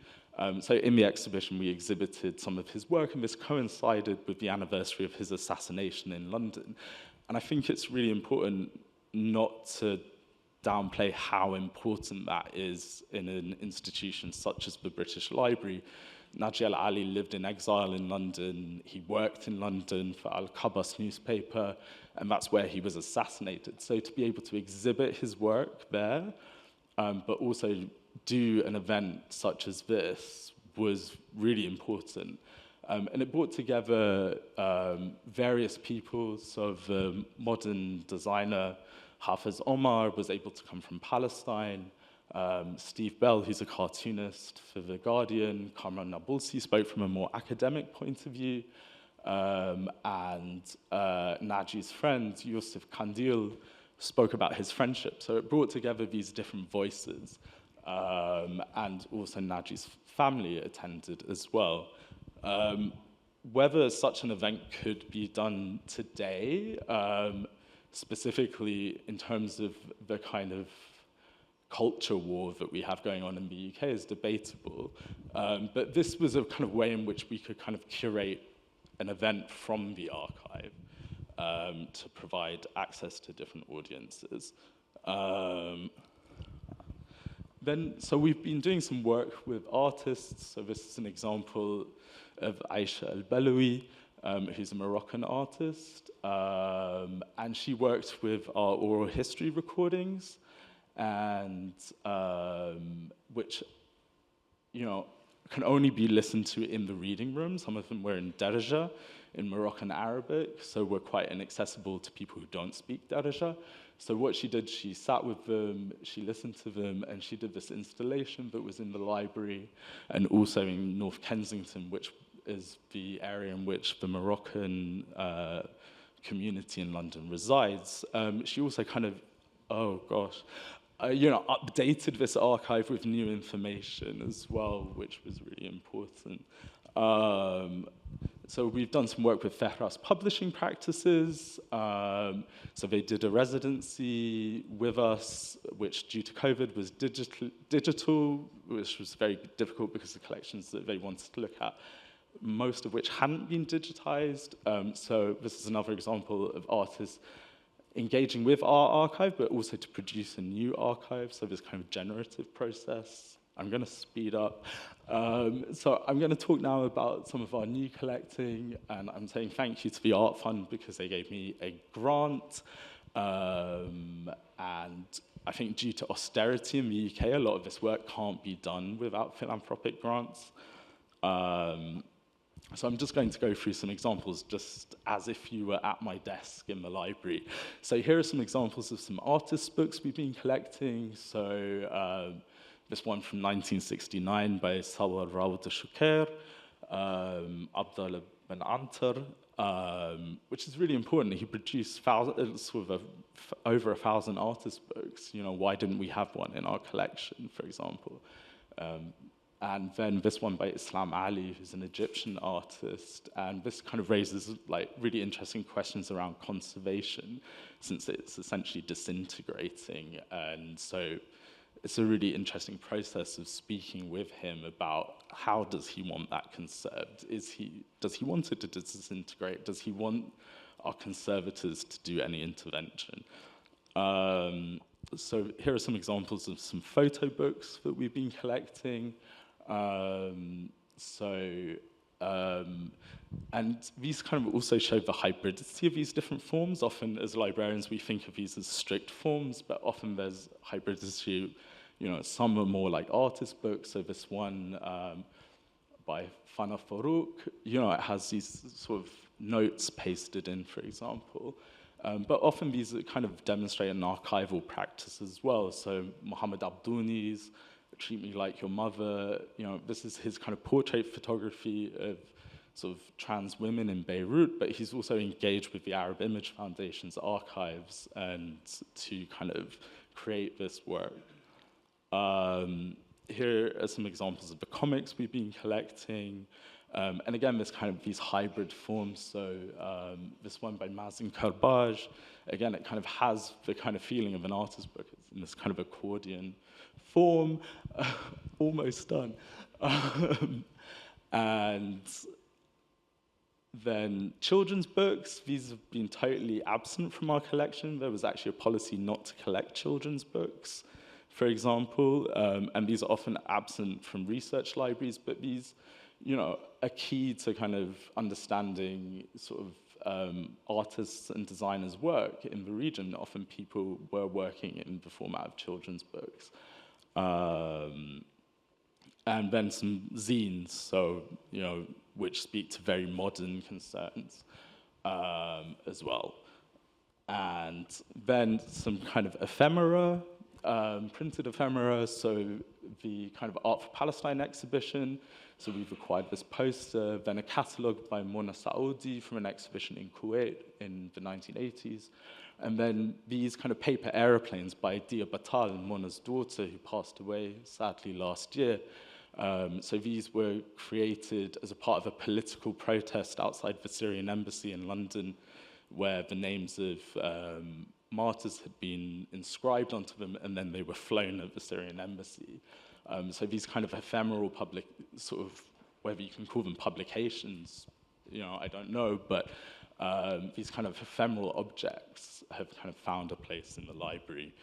So in the exhibition, we exhibited some of his work, and this coincided with the anniversary of his assassination in London. And I think it's really important not to downplay how important that is in an institution such as the British Library. Naji al-Ali lived in exile in London. He worked in London for Al-Qabas newspaper, and that's where he was assassinated. So to be able to exhibit his work there, but also do an event such as this was really important. And it brought together various people. So the modern designer Hafiz Omar was able to come from Palestine. Steve Bell, who's a cartoonist for The Guardian, Kamran Nabulsi spoke from a more academic point of view. And Naji's friend, Yusuf Kandil, spoke about his friendship. So it brought together these different voices. And also Naji's family attended as well. Whether such an event could be done today, specifically in terms of the kind of culture war that we have going on in the UK, is debatable. But this was a kind of way in which we could kind of curate an event from the archive to provide access to different audiences. So we've been doing some work with artists. So this is an example of Aisha Al-Balawi, who's a Moroccan artist. And she worked with our oral history recordings, and which, you know, can only be listened to in the reading room. Some of them were in Darija, in Moroccan Arabic, so were quite inaccessible to people who don't speak Darija. So what she did, she sat with them, she listened to them, and she did this installation that was in the library and also in North Kensington, which is the area in which the Moroccan community in London resides. She also kind of, updated this archive with new information as well, which was really important. So we've done some work with Fehras Publishing Practices. So they did a residency with us, which due to COVID was digital, which was very difficult because the collections that they wanted to look at, most of which hadn't been digitized. So this is another example of artists engaging with our archive, but also to produce a new archive, so this kind of generative process. I'm going to speed up. So I'm going to talk now about some of our new collecting, and I'm saying thank you to the Art Fund because they gave me a grant. And I think due to austerity in the UK, a lot of this work can't be done without philanthropic grants. So I'm just going to go through some examples just as if you were at my desk in the library. So here are some examples of some artist books we've been collecting. So this one from 1969 by Sawar Rawat Shukair, Abdullah Ben Antar, which is really important. He produced over 1,000 artist books. You know, why didn't we have one in our collection, for example? And then this one by Islam Ali, who's an Egyptian artist, and this kind of raises like really interesting questions around conservation, since it's essentially disintegrating. And so it's a really interesting process of speaking with him about how does he want that conserved? Does he want it to disintegrate? Does he want our conservators to do any intervention? So here are some examples of some photo books that we've been collecting. And these kind of also show the hybridity of these different forms. Often as librarians, we think of these as strict forms, but often there's hybridity. You know, some are more like artist books. So this one by Fana Farouk, you know, it has these sort of notes pasted in, for example. But often these kind of demonstrate an archival practice as well. So Muhammad Abdouni's Treat Me Like Your Mother, you know, this is his kind of portrait photography of sort of trans women in Beirut, but he's also engaged with the Arab Image Foundation's archives and to kind of create this work. Here are some examples of the comics we've been collecting. And again, these hybrid forms. So this one by Mazen Karbaj, again, it kind of has the kind of feeling of an artist book. It's in this kind of accordion form, almost done. And then children's books, these have been totally absent from our collection. There was actually a policy not to collect children's books, for example, and these are often absent from research libraries, but these, you know, are key to kind of understanding sort of artists and designers' work in the region. Often people were working in the format of children's books. And then some zines, so, you know, which speak to very modern concerns as well. And then some kind of ephemera, printed ephemera, so the kind of Art for Palestine exhibition. So we've acquired this poster, then a catalogue by Mona Saudi from an exhibition in Kuwait in the 1980s. And then these kind of paper aeroplanes by Dia Batal, Mona's daughter, who passed away sadly last year. So these were created as a part of a political protest outside the Syrian embassy in London, where the names of martyrs had been inscribed onto them, and then they were flown at the Syrian embassy. So these kind of ephemeral public, sort of, whether you can call them publications, you know, I don't know, but these kind of ephemeral objects have kind of found a place in the library.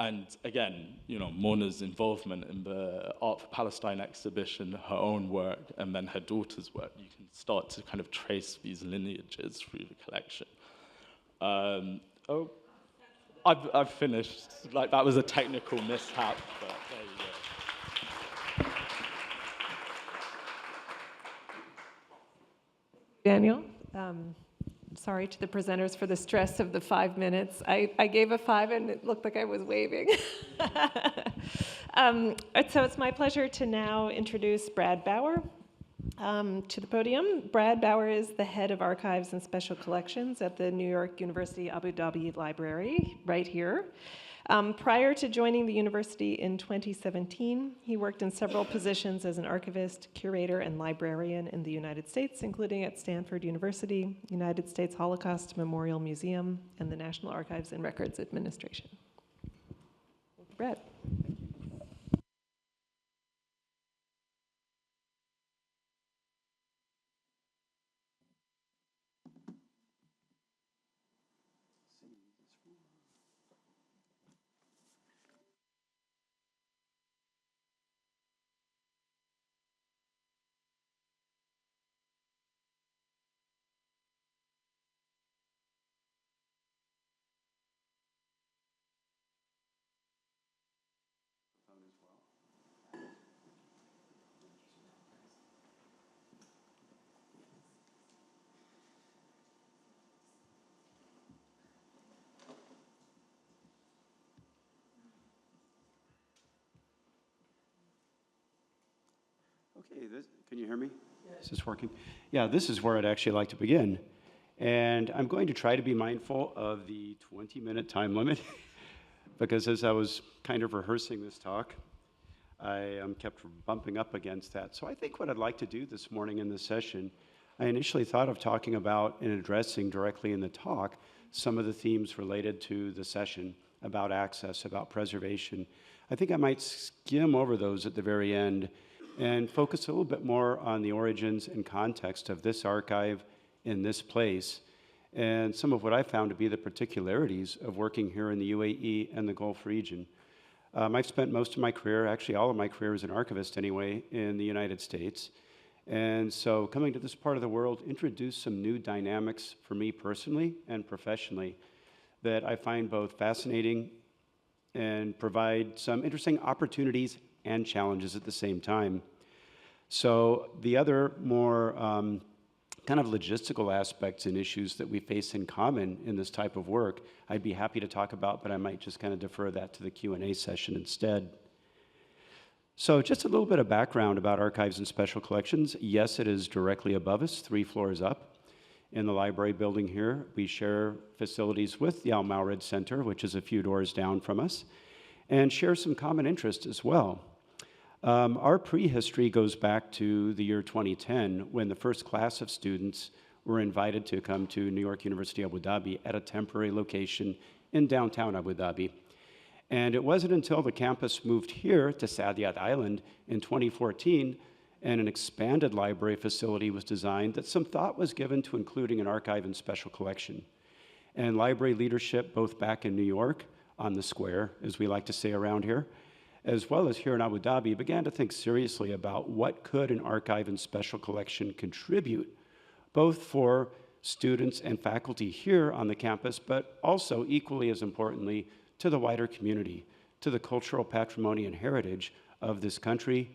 And again, you know, Mona's involvement in the Art for Palestine exhibition, her own work, and then her daughter's work, you can start to kind of trace these lineages through the collection. I've finished. Like, that was a technical mishap, but there you go. Daniel, sorry to the presenters for the stress of the 5 minutes. I gave a 5 and it looked like I was waving. So it's my pleasure to now introduce Brad Bauer to the podium. Brad Bauer is the head of archives and special collections at the New York University Abu Dhabi Library, right here. Prior to joining the university in 2017, he worked in several positions as an archivist, curator, and librarian in the United States, including at Stanford University, United States Holocaust Memorial Museum, and the National Archives and Records Administration. Thank you, Brad. Okay, can you hear me? Is this working? Yeah, this is where I'd actually like to begin. And I'm going to try to be mindful of the 20-minute time limit because as I was kind of rehearsing this talk, I kept bumping up against that. So I think what I'd like to do this morning in this session, I initially thought of talking about and addressing directly in the talk some of the themes related to the session about access, about preservation. I think I might skim over those at the very end and focus a little bit more on the origins and context of this archive in this place, and some of what I found to be the particularities of working here in the UAE and the Gulf region. I've spent most of my career, actually all of my career as an archivist anyway, in the United States. And so coming to this part of the world introduced some new dynamics for me personally and professionally that I find both fascinating and provide some interesting opportunities and challenges at the same time. So the other more kind of logistical aspects and issues that we face in common in this type of work, I'd be happy to talk about, but I might just kind of defer that to the Q&A session instead. So just a little bit of background about archives and special collections. Yes, it is directly above us, 3 floors up. In the library building here, we share facilities with the Mawrid Center, which is a few doors down from us, and share some common interests as well. Our prehistory goes back to the year 2010, when the first class of students were invited to come to New York University Abu Dhabi at a temporary location in downtown Abu Dhabi. And it wasn't until the campus moved here to Saadiyat Island in 2014 and an expanded library facility was designed that some thought was given to including an archive and special collection. And library leadership, both back in New York, on the square, as we like to say around here, as well as here in Abu Dhabi, began to think seriously about what could an archive and special collection contribute, both for students and faculty here on the campus, but also equally as importantly, to the wider community, to the cultural patrimony and heritage of this country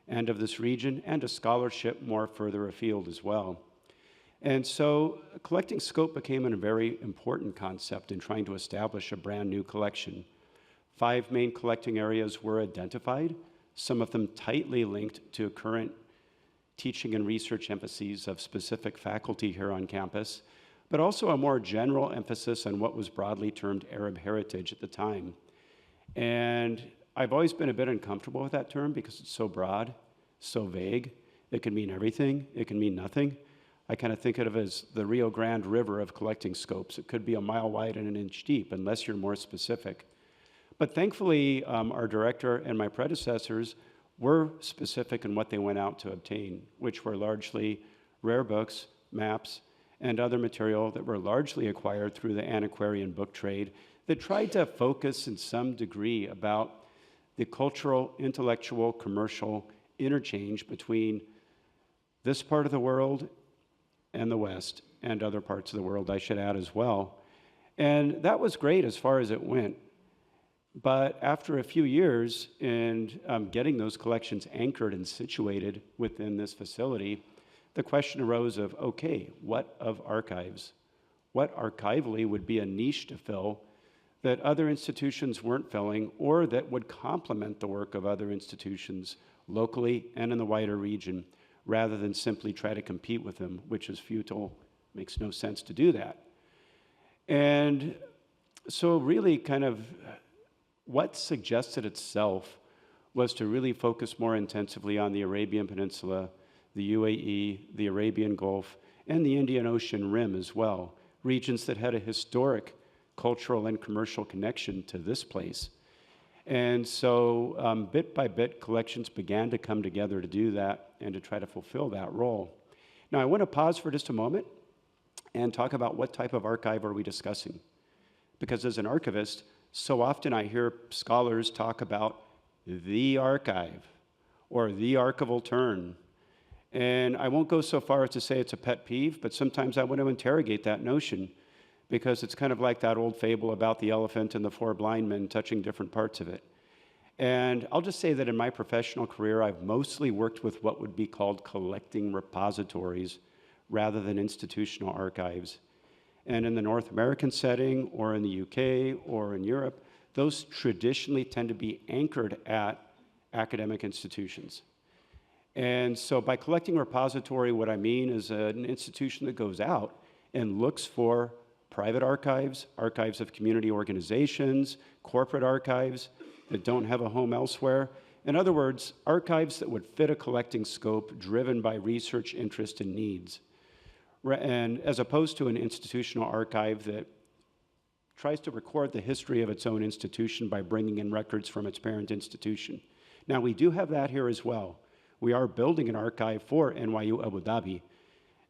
and of this region, and to scholarship more further afield as well. And so collecting scope became a very important concept in trying to establish a brand new collection. 5 main collecting areas were identified, some of them tightly linked to current teaching and research emphases of specific faculty here on campus, but also a more general emphasis on what was broadly termed Arab heritage at the time. And I've always been a bit uncomfortable with that term because it's so broad, so vague. It can mean everything, it can mean nothing. I kind of think of it as the Rio Grande River of collecting scopes. It could be a mile wide and an inch deep unless you're more specific. But thankfully, our director and my predecessors were specific in what they went out to obtain, which were largely rare books, maps, and other material that were largely acquired through the antiquarian book trade that tried to focus in some degree about the cultural, intellectual, commercial interchange between this part of the world and the West, and other parts of the world, I should add as well. And that was great as far as it went. But after a few years in getting those collections anchored and situated within this facility, the question arose of, okay, what of archives? What archivally would be a niche to fill that other institutions weren't filling, or that would complement the work of other institutions locally and in the wider region, rather than simply try to compete with them, which is futile, makes no sense to do that. And so really kind of what suggested itself was to really focus more intensively on the Arabian Peninsula, the UAE, the Arabian Gulf, and the Indian Ocean Rim as well, regions that had a historic cultural and commercial connection to this place. And so bit by bit, collections began to come together to do that and to try to fulfill that role. Now, I want to pause for just a moment and talk about what type of archive are we discussing. Because as an archivist, so often I hear scholars talk about the archive or the archival turn. And I won't go so far as to say it's a pet peeve, but sometimes I want to interrogate that notion, because it's kind of like that old fable about the elephant and the 4 blind men touching different parts of it. And I'll just say that in my professional career, I've mostly worked with what would be called collecting repositories rather than institutional archives. And in the North American setting, or in the UK, or in Europe, those traditionally tend to be anchored at academic institutions. And so by collecting repository, what I mean is an institution that goes out and looks for private archives, archives of community organizations, corporate archives that don't have a home elsewhere. In other words, archives that would fit a collecting scope driven by research interest and needs. And as opposed to an institutional archive that tries to record the history of its own institution by bringing in records from its parent institution. Now, we do have that here as well. We are building an archive for NYU Abu Dhabi,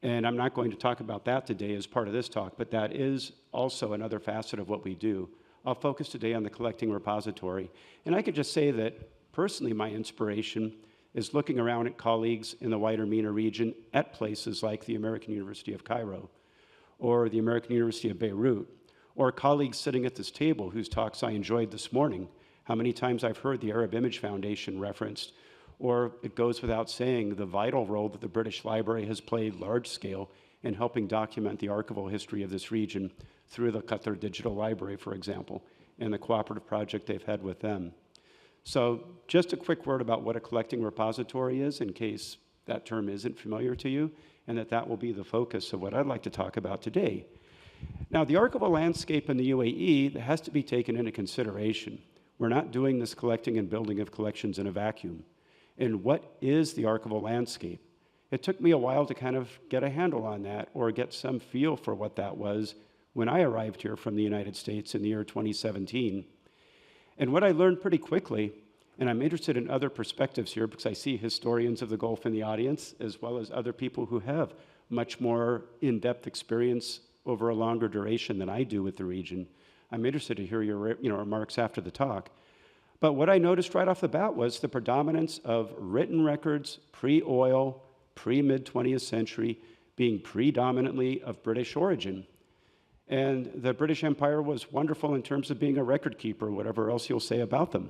and I'm not going to talk about that today as part of this talk, but that is also another facet of what we do. I'll focus today on the collecting repository, and I could just say that personally my inspiration is looking around at colleagues in the wider MENA region at places like the American University of Cairo, or the American University of Beirut, or colleagues sitting at this table whose talks I enjoyed this morning, how many times I've heard the Arab Image Foundation referenced, or it goes without saying the vital role that the British Library has played large scale in helping document the archival history of this region through the Qatar Digital Library, for example, and the cooperative project they've had with them. So just a quick word about what a collecting repository is in case that term isn't familiar to you, and that will be the focus of what I'd like to talk about today. Now, the archival landscape in the UAE has to be taken into consideration. We're not doing this collecting and building of collections in a vacuum. And what is the archival landscape? It took me a while to kind of get a handle on that or get some feel for what that was when I arrived here from the United States in the year 2017. And what I learned pretty quickly, and I'm interested in other perspectives here because I see historians of the Gulf in the audience, as well as other people who have much more in-depth experience over a longer duration than I do with the region. I'm interested to hear your remarks after the talk. But what I noticed right off the bat was the predominance of written records, pre-oil, pre-mid-20th century, being predominantly of British origin. And the British Empire was wonderful in terms of being a record keeper, whatever else you'll say about them.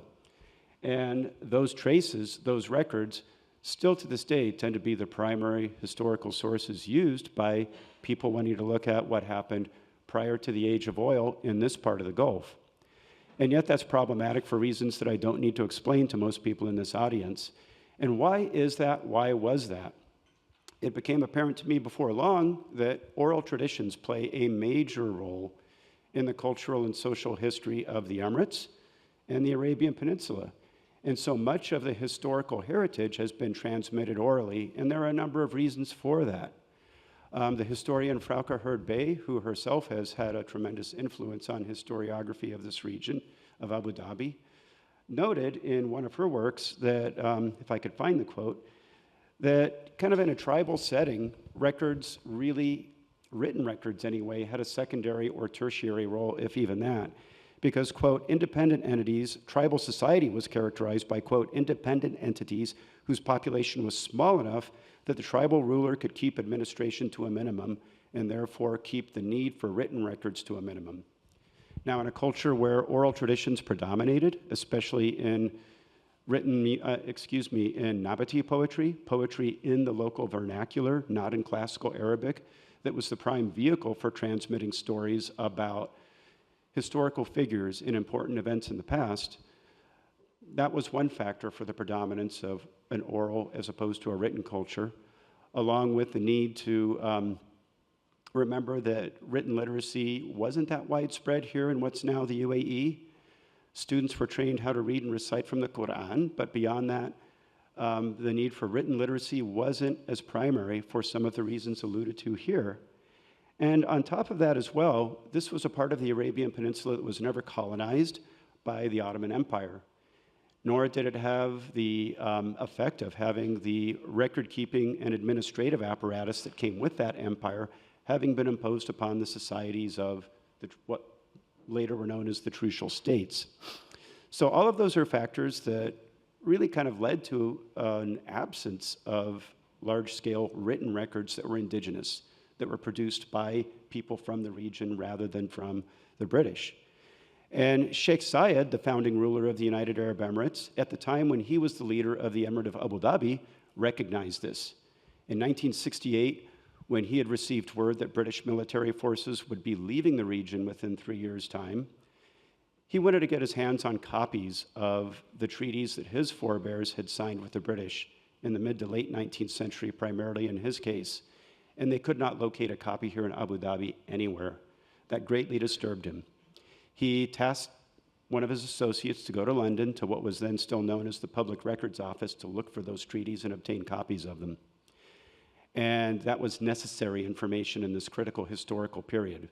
And those traces, those records, still to this day tend to be the primary historical sources used by people wanting to look at what happened prior to the age of oil in this part of the Gulf. And yet that's problematic for reasons that I don't need to explain to most people in this audience. And why is that? Why was that? It became apparent to me before long that oral traditions play a major role in the cultural and social history of the Emirates and the Arabian Peninsula. And so much of the historical heritage has been transmitted orally, and there are a number of reasons for that. The historian Frauke Hurd-Bey, who herself has had a tremendous influence on historiography of this region of Abu Dhabi, noted in one of her works that, if I could find the quote, that kind of in a tribal setting, records really, written records anyway, had a secondary or tertiary role, if even that. Because, quote, independent entities, tribal society was characterized by, quote, independent entities whose population was small enough that the tribal ruler could keep administration to a minimum and therefore keep the need for written records to a minimum. Now, in a culture where oral traditions predominated, especially in in Nabati poetry, poetry in the local vernacular, not in classical Arabic, that was the prime vehicle for transmitting stories about historical figures in important events in the past, that was one factor for the predominance of an oral as opposed to a written culture, along with the need to remember that written literacy wasn't that widespread here in what's now the UAE. Students were trained how to read and recite from the Quran, but beyond that, the need for written literacy wasn't as primary for some of the reasons alluded to here. And on top of that as well, this was a part of the Arabian Peninsula that was never colonized by the Ottoman Empire, nor did it have the effect of having the record-keeping and administrative apparatus that came with that empire having been imposed upon the societies of what later were known as the Trucial States. So all of those are factors that really kind of led to an absence of large-scale written records that were indigenous, that were produced by people from the region rather than from the British. And Sheikh Zayed, the founding ruler of the United Arab Emirates, at the time when he was the leader of the Emirate of Abu Dhabi, recognized this. In 1968, when he had received word that British military forces would be leaving the region within 3 years' time, he wanted to get his hands on copies of the treaties that his forebears had signed with the British in the mid to late 19th century, primarily in his case, and they could not locate a copy here in Abu Dhabi anywhere. That greatly disturbed him. He tasked one of his associates to go to London, to what was then still known as the Public Records Office, to look for those treaties and obtain copies of them. And that was necessary information in this critical historical period.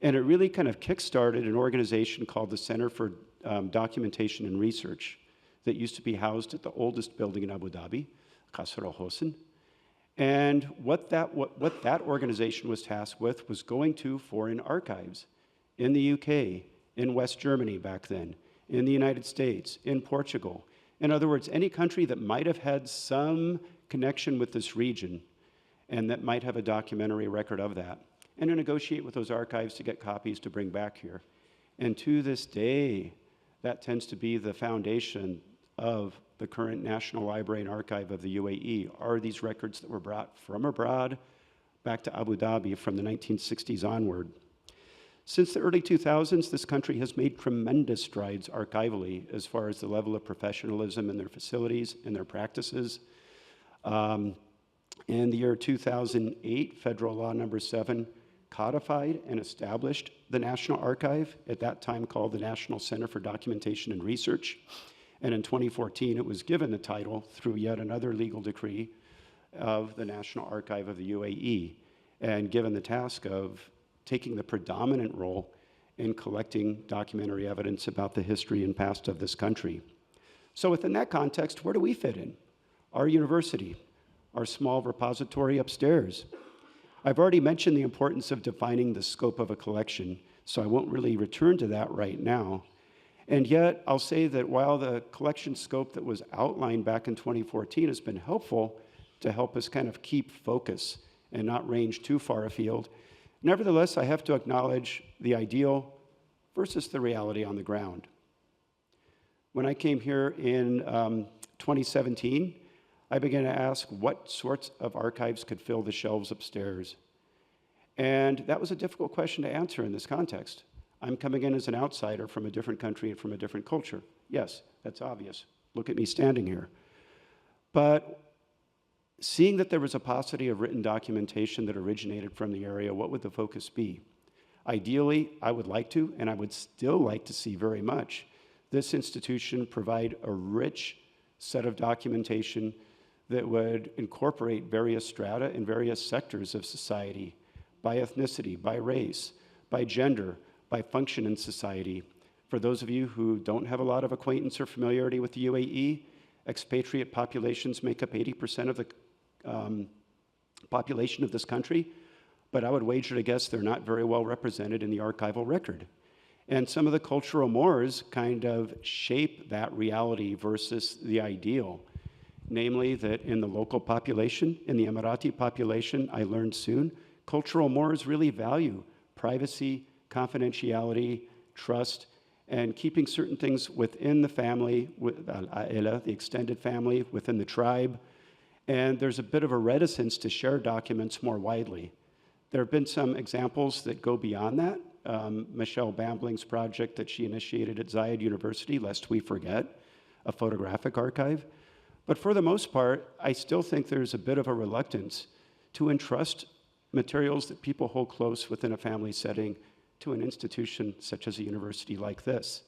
And it really kind of kick-started an organization called the Center for Documentation and Research that used to be housed at the oldest building in Abu Dhabi, Qasr al-Hosn. And what that organization was tasked with was going to foreign archives in the UK, in West Germany back then, in the United States, in Portugal. In other words, any country that might have had some connection with this region and that might have a documentary record of that, and to negotiate with those archives to get copies to bring back here. And to this day, that tends to be the foundation of the current National Library and Archive of the UAE, are these records that were brought from abroad back to Abu Dhabi from the 1960s onward. Since the early 2000s, this country has made tremendous strides archivally as far as the level of professionalism in their facilities and their practices. In the year 2008, Federal Law Number 7 codified and established the National Archive, at that time called the National Center for Documentation and Research. And in 2014, it was given the title, through yet another legal decree, of the National Archive of the UAE, and given the task of taking the predominant role in collecting documentary evidence about the history and past of this country. So within that context, where do we fit in? Our university, our small repository upstairs. I've already mentioned the importance of defining the scope of a collection, so I won't really return to that right now. And yet, I'll say that while the collection scope that was outlined back in 2014 has been helpful to help us kind of keep focus and not range too far afield, nevertheless, I have to acknowledge the ideal versus the reality on the ground. When I came here in 2017, I began to ask what sorts of archives could fill the shelves upstairs. And that was a difficult question to answer in this context. I'm coming in as an outsider from a different country and from a different culture. Yes, that's obvious. Look at me standing here. But seeing that there was a paucity of written documentation that originated from the area, what would the focus be? Ideally, I would like to, and I would still like to see very much, this institution provide a rich set of documentation that would incorporate various strata and various sectors of society, by ethnicity, by race, by gender, by function in society. For those of you who don't have a lot of acquaintance or familiarity with the UAE, expatriate populations make up 80% of the population of this country, but I would wager to guess they're not very well represented in the archival record. And some of the cultural mores kind of shape that reality versus the ideal. Namely, that in the local population, in the Emirati population, I learned soon, cultural mores really value privacy, confidentiality, trust, and keeping certain things within the family, the extended family, within the tribe. And there's a bit of a reticence to share documents more widely. There have been some examples that go beyond that. Michelle Bambling's project that she initiated at Zayed University, lest we forget, a photographic archive. But for the most part, I still think there's a bit of a reluctance to entrust materials that people hold close within a family setting to an institution such as a university like this.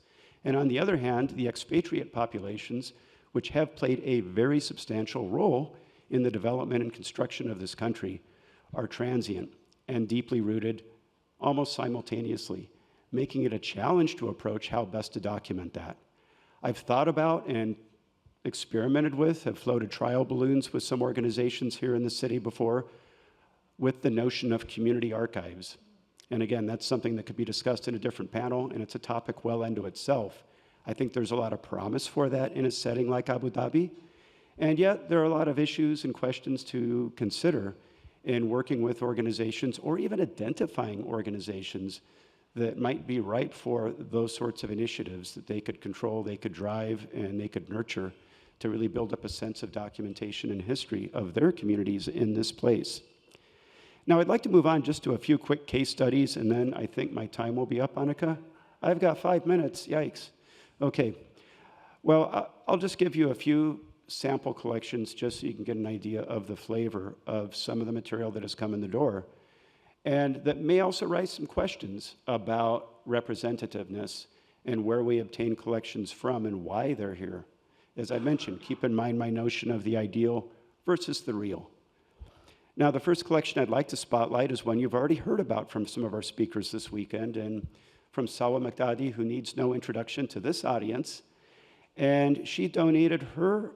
And on the other hand, the expatriate populations, which have played a very substantial role in the development and construction of this country, are transient and deeply rooted almost simultaneously, making it a challenge to approach how best to document that. I've thought about and experimented with, have floated trial balloons with some organizations here in the city before, with the notion of community archives. And again, that's something that could be discussed in a different panel, and it's a topic well unto itself. I think there's a lot of promise for that in a setting like Abu Dhabi, and yet there are a lot of issues and questions to consider in working with organizations or even identifying organizations that might be ripe for those sorts of initiatives that they could control, they could drive, and they could nurture to really build up a sense of documentation and history of their communities in this place. Now, I'd like to move on just to a few quick case studies, and then I think my time will be up, Anneka. I've got 5 minutes, yikes. Okay, well, I'll just give you a few sample collections just so you can get an idea of the flavor of some of the material that has come in the door. And that may also raise some questions about representativeness and where we obtain collections from and why they're here. As I mentioned, keep in mind my notion of the ideal versus the real. Now, the first collection I'd like to spotlight is one you've already heard about from some of our speakers this weekend, and from Sawa Maqdadi, who needs no introduction to this audience. And she donated her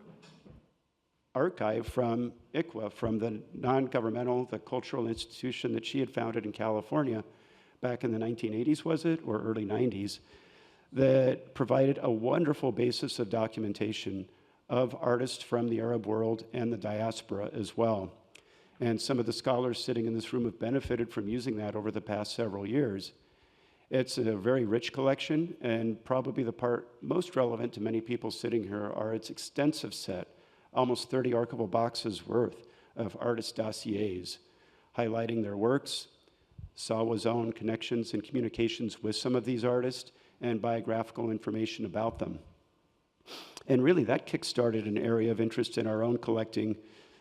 archive from ICWA, from the non-governmental, the cultural institution that she had founded in California back in the 1980s, was it, or early 90s, that provided a wonderful basis of documentation of artists from the Arab world and the diaspora as well. And some of the scholars sitting in this room have benefited from using that over the past several years. It's a very rich collection, and probably the part most relevant to many people sitting here are its extensive set, almost 30 archival boxes worth of artist dossiers, highlighting their works, Sawa's own connections and communications with some of these artists, and biographical information about them. And really, that kick-started an area of interest in our own collecting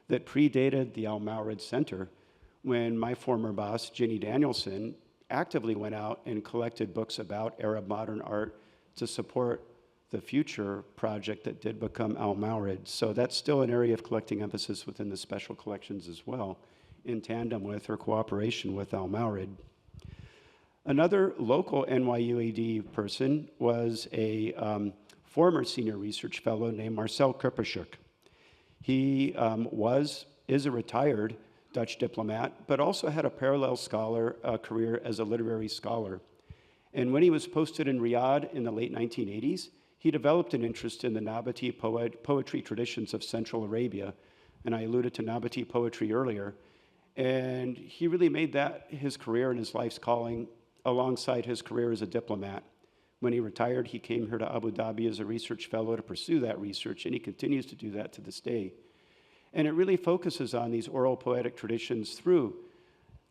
that predated the Mawrid Center, when my former boss, Ginny Danielson, actively went out and collected books about Arab modern art to support the future project that did become Mawrid. So that's still an area of collecting emphasis within the special collections as well, in tandem with or cooperation with Mawrid. Another local NYUAD person was a former senior research fellow named Marcel Kupperschuk. He is a retired Dutch diplomat, but also had a parallel scholar career as a literary scholar. And when he was posted in Riyadh in the late 1980s, he developed an interest in the Nabati poetry traditions of Central Arabia, and I alluded to Nabati poetry earlier. And he really made that his career and his life's calling alongside his career as a diplomat. When he retired, he came here to Abu Dhabi as a research fellow to pursue that research, and he continues to do that to this day. And it really focuses on these oral poetic traditions through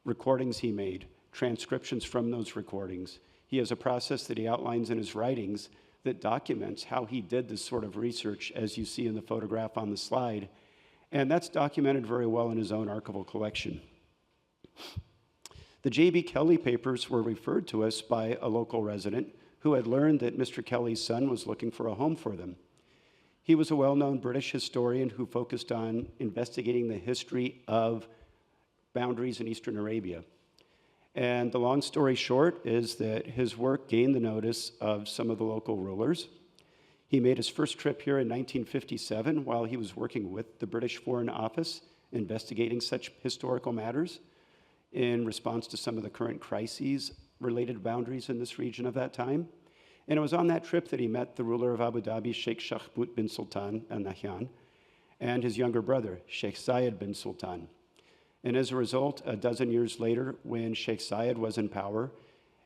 recordings he made, transcriptions from those recordings. He has a process that he outlines in his writings that documents how he did this sort of research, as you see in the photograph on the slide. And that's documented very well in his own archival collection. The J.B. Kelly papers were referred to us by a local resident who had learned that Mr. Kelly's son was looking for a home for them. He was a well-known British historian who focused on investigating the history of boundaries in Eastern Arabia. And the long story short is that his work gained the notice of some of the local rulers. He made his first trip here in 1957 while he was working with the British Foreign Office, investigating such historical matters in response to some of the current crises related to boundaries in this region of that time. And it was on that trip that he met the ruler of Abu Dhabi, Sheikh Shahbut bin Sultan Al Nahyan, and his younger brother, Sheikh Zayed bin Sultan. And as a result, a dozen years later, when Sheikh Zayed was in power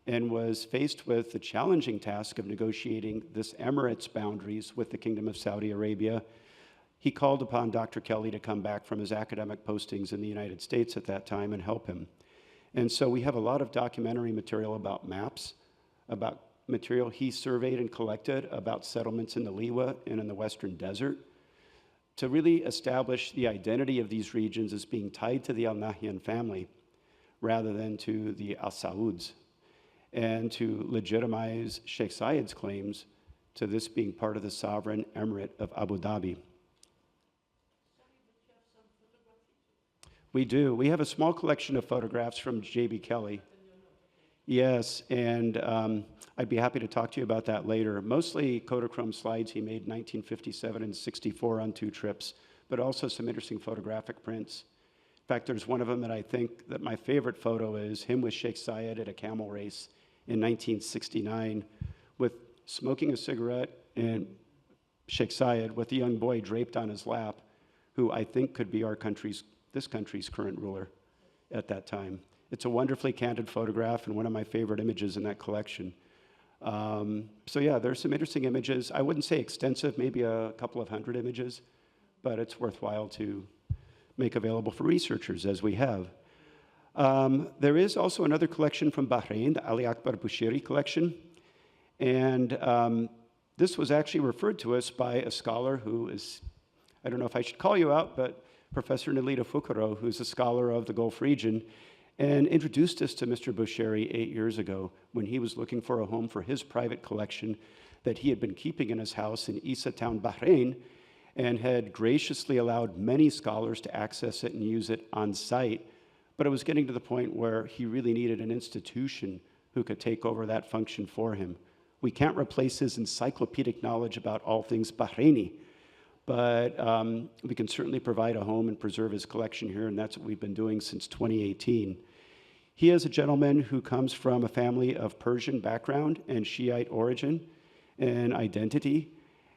and was faced with the challenging task of negotiating this emirate's boundaries with the Kingdom of Saudi Arabia, he called upon Dr. Kelly to come back from his academic postings in the United States at that time and help him. And so we have a lot of documentary material about maps, about material he surveyed and collected about settlements in the Liwa and in the Western Desert, to really establish the identity of these regions as being tied to the Al Nahyan family rather than to the Al Sauds, and to legitimize Sheikh Zayed's claims to this being part of the sovereign emirate of Abu Dhabi. We do. We have a small collection of photographs from J.B. Kelly. Yes, and I'd be happy to talk to you about that later. Mostly Kodachrome slides he made in 1957 and 64 on 2 trips, but also some interesting photographic prints. In fact, there's one of them that I think that my favorite photo is him with Sheikh Zayed at a camel race in 1969, with smoking a cigarette and Sheikh Zayed with a young boy draped on his lap, who I think could be this country's current ruler at that time. It's a wonderfully candid photograph and one of my favorite images in that collection. So yeah, there's some interesting images. I wouldn't say extensive, maybe a couple of hundred images, but it's worthwhile to make available for researchers, as we have. There is also another collection from Bahrain, the Ali Akbar Bushiri collection. And this was actually referred to us by a scholar who is, I don't know if I should call you out, but Professor Nalita Fukuro, who's a scholar of the Gulf region, and introduced us to Mr. Bushiri 8 years ago when he was looking for a home for his private collection that he had been keeping in his house in Isa Town, Bahrain, and had graciously allowed many scholars to access it and use it on site. But it was getting to the point where he really needed an institution who could take over that function for him. We can't replace his encyclopedic knowledge about all things Bahraini, but we can certainly provide a home and preserve his collection here, and that's what we've been doing since 2018. He is a gentleman who comes from a family of Persian background and Shiite origin and identity.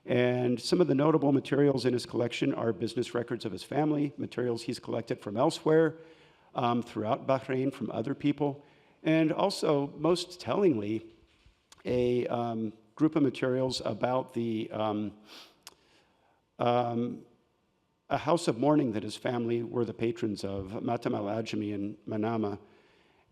And some of the notable materials in his collection are business records of his family, materials he's collected from elsewhere, throughout Bahrain from other people, and also, most tellingly, a group of materials about a house of mourning that his family were the patrons of, Matam al-Ajami in Manama.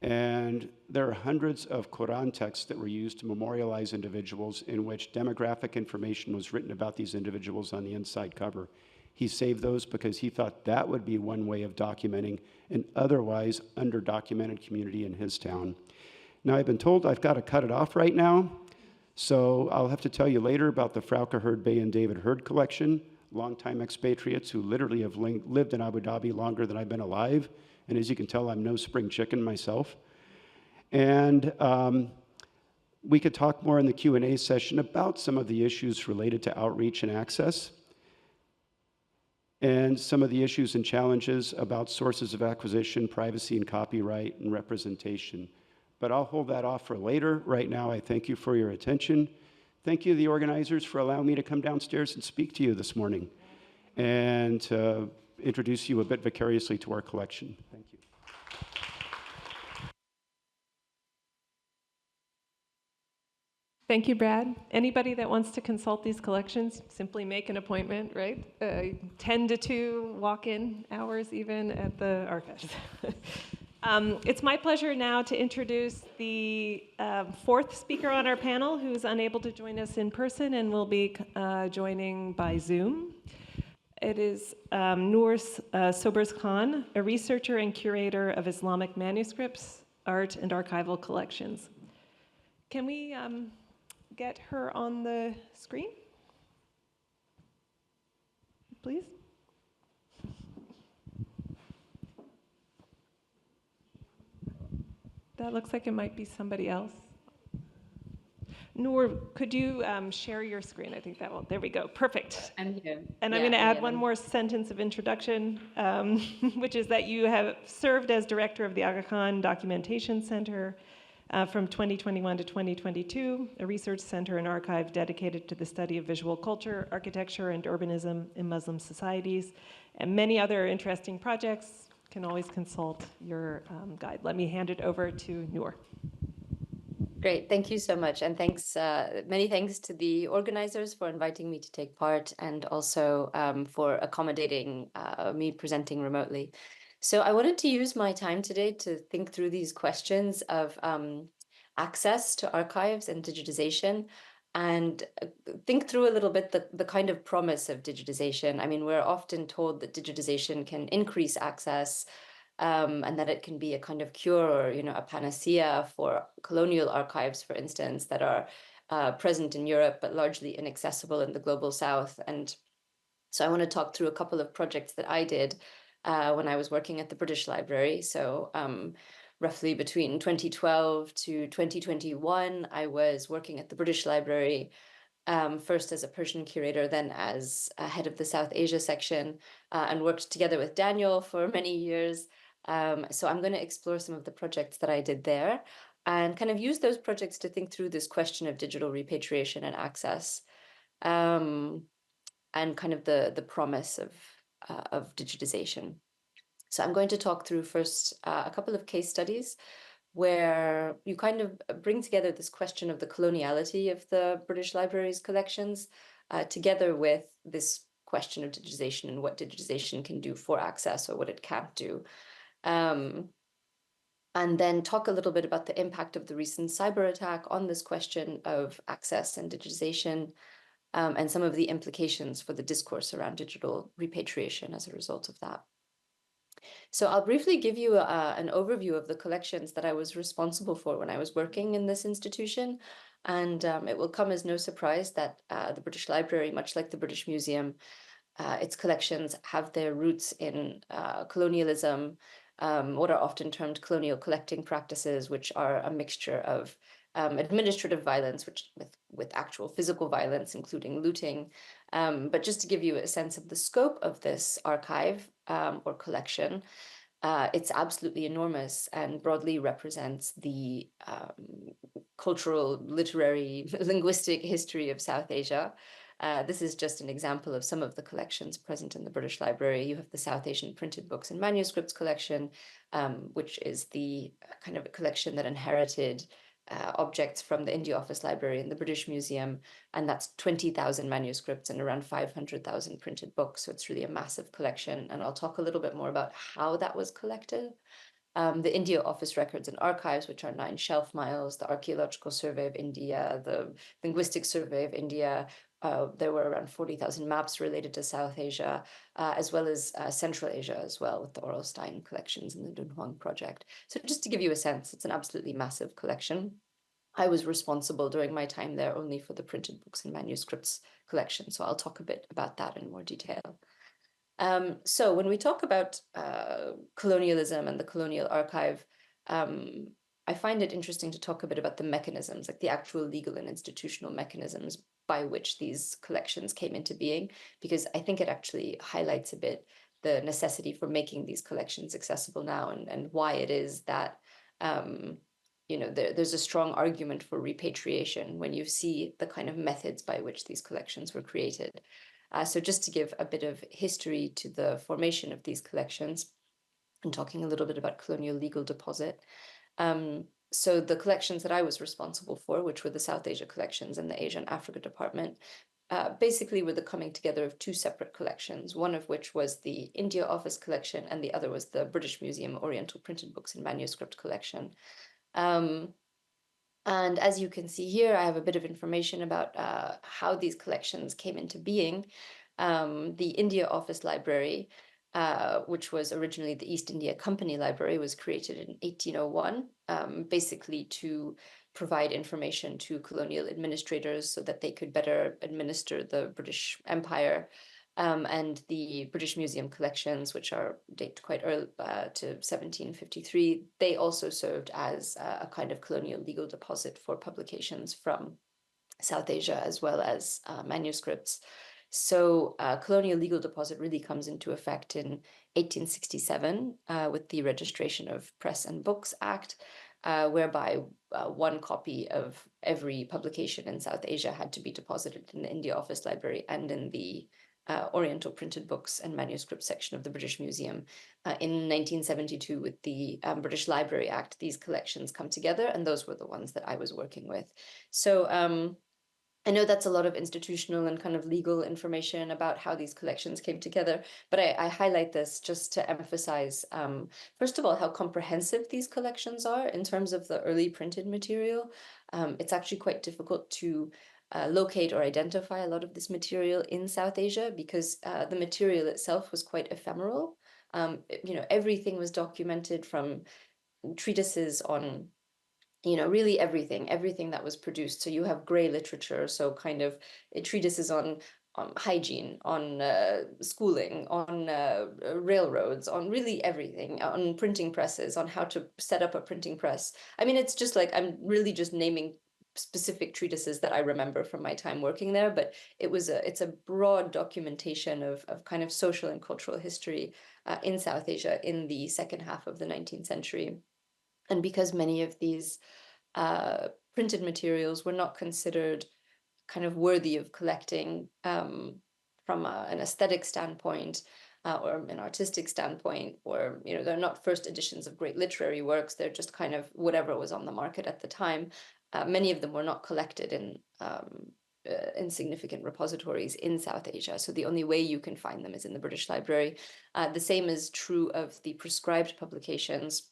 And there are hundreds of Quran texts that were used to memorialize individuals in which demographic information was written about these individuals on the inside cover. He saved those because he thought that would be one way of documenting an otherwise underdocumented community in his town. Now, I've been told I've got to cut it off right now, so I'll have to tell you later about the Frauke Hurd Bay and David Hurd collection, longtime expatriates who literally have lived in Abu Dhabi longer than I've been alive. And as you can tell, I'm no spring chicken myself. And we could talk more in the Q&A session about some of the issues related to outreach and access, and some of the issues and challenges about sources of acquisition, privacy and copyright, and representation. But I'll hold that off for later. Right now, I thank you for your attention. Thank you, the organizers, for allowing me to come downstairs and speak to you this morning and introduce you a bit vicariously to our collection. Thank you. Thank you, Brad. Anybody that wants to consult these collections, simply make an appointment, right? 10 to 2 walk-in hours even at the archives. It's my pleasure now to introduce the fourth speaker on our panel who's unable to join us in person and will be joining by Zoom. It is Noor Sobers Khan, a researcher and curator of Islamic manuscripts, art, and archival collections. Can we get her on the screen, please? That looks like it might be somebody else. Noor, could you share your screen? I think that will, there we go, perfect. I'm here. And I'm gonna add one more sentence of introduction, which is that you have served as director of the Aga Khan Documentation Center from 2021 to 2022, a research center and archive dedicated to the study of visual culture, architecture, and urbanism in Muslim societies, and many other interesting projects. Can always consult your guide. Let me hand it over to Noor. Great, thank you so much. And thanks, many thanks to the organizers for inviting me to take part, and also for accommodating me presenting remotely. So I wanted to use my time today to think through these questions of access to archives and digitization, and think through a little bit the kind of promise of digitization. I mean, we're often told that digitization can increase access, and that it can be a kind of cure or, a panacea for colonial archives, for instance, that are present in Europe, but largely inaccessible in the global South. And so I want to talk through a couple of projects that I did when I was working at the British Library. So roughly between 2012 to 2021, I was working at the British Library, first as a Persian curator, then as head of the South Asia section, and worked together with Daniel for many years. So I'm going to explore some of the projects that I did there and kind of use those projects to think through this question of digital repatriation and access, and kind of the promise of digitization. So I'm going to talk through first a couple of case studies where you kind of bring together this question of the coloniality of the British Library's collections together with this question of digitization and what digitization can do for access or what it can't do. And then talk a little bit about the impact of the recent cyber attack on this question of access and digitization. and some of the implications for the discourse around digital repatriation as a result of that. So I'll briefly give you an overview of the collections that I was responsible for when I was working in this institution. And it will come as no surprise that the British Library, much like the British Museum, its collections have their roots in colonialism, what are often termed colonial collecting practices, which are a mixture of administrative violence, with actual physical violence, including looting. But just to give you a sense of the scope of this archive or collection, it's absolutely enormous and broadly represents the cultural, literary, linguistic history of South Asia. This is just an example of some of the collections present in the British Library. You have the South Asian printed books and manuscripts collection, which is the kind of a collection that inherited objects from the India Office Library in the British Museum, and that's 20,000 manuscripts and around 500,000 printed books. So it's really a massive collection, and I'll talk a little bit more about how that was collected. The India Office Records and Archives, which are 9 shelf miles, the Archaeological Survey of India, the Linguistic Survey of India. There were around 40,000 maps related to South Asia, as well as Central Asia as well, with the Orelstein collections and the Dunhuang project. So just to give you a sense, it's an absolutely massive collection. I was responsible during my time there only for the printed books and manuscripts collection, so I'll talk a bit about that in more detail. So when we talk about colonialism and the colonial archive, I find it interesting to talk a bit about the mechanisms, like the actual legal and institutional mechanisms by which these collections came into being, because I think it actually highlights a bit the necessity for making these collections accessible now, and why it is that there's a strong argument for repatriation when you see the kind of methods by which these collections were created. So just to give a bit of history to the formation of these collections, and talking a little bit about colonial legal deposit. So the collections that I was responsible for, which were the South Asia collections and the Asia and Africa department, basically were the coming together of 2 separate collections, one of which was the India Office collection, and the other was the British Museum Oriental Printed Books and Manuscript collection. And as you can see here, I have a bit of information about how these collections came into being. The India Office Library, which was originally the East India Company Library, was created in 1801, basically to provide information to colonial administrators so that they could better administer the British Empire. And the British Museum collections, which date quite early to 1753, they also served as a kind of colonial legal deposit for publications from South Asia, as well as manuscripts. So colonial legal deposit really comes into effect in 1867 with the Registration of Press and Books Act, whereby 1 copy of every publication in South Asia had to be deposited in the India Office Library and in the Oriental Printed Books and Manuscript section of the British Museum. In 1972, with the British Library Act, these collections come together, and those were the ones that I was working with. So I know that's a lot of institutional and kind of legal information about how these collections came together, but I highlight this just to emphasize, first of all, how comprehensive these collections are in terms of the early printed material. It's actually quite difficult to locate or identify a lot of this material in South Asia, because the material itself was quite ephemeral. Everything was documented, from treatises on really everything that was produced. So you have gray literature, so kind of treatises on hygiene, on schooling, on railroads, on really everything, on printing presses, on how to set up a printing press. I mean, it's just like, I'm really just naming specific treatises that I remember from my time working there, but it's a broad documentation of kind of social and cultural history in South Asia in the second half of the 19th century. And because many of these printed materials were not considered kind of worthy of collecting from an aesthetic standpoint or an artistic standpoint, or they're not first editions of great literary works, they're just kind of whatever was on the market at the time. Many of them were not collected in significant repositories in South Asia. So the only way you can find them is in the British Library. The same is true of the prescribed publications,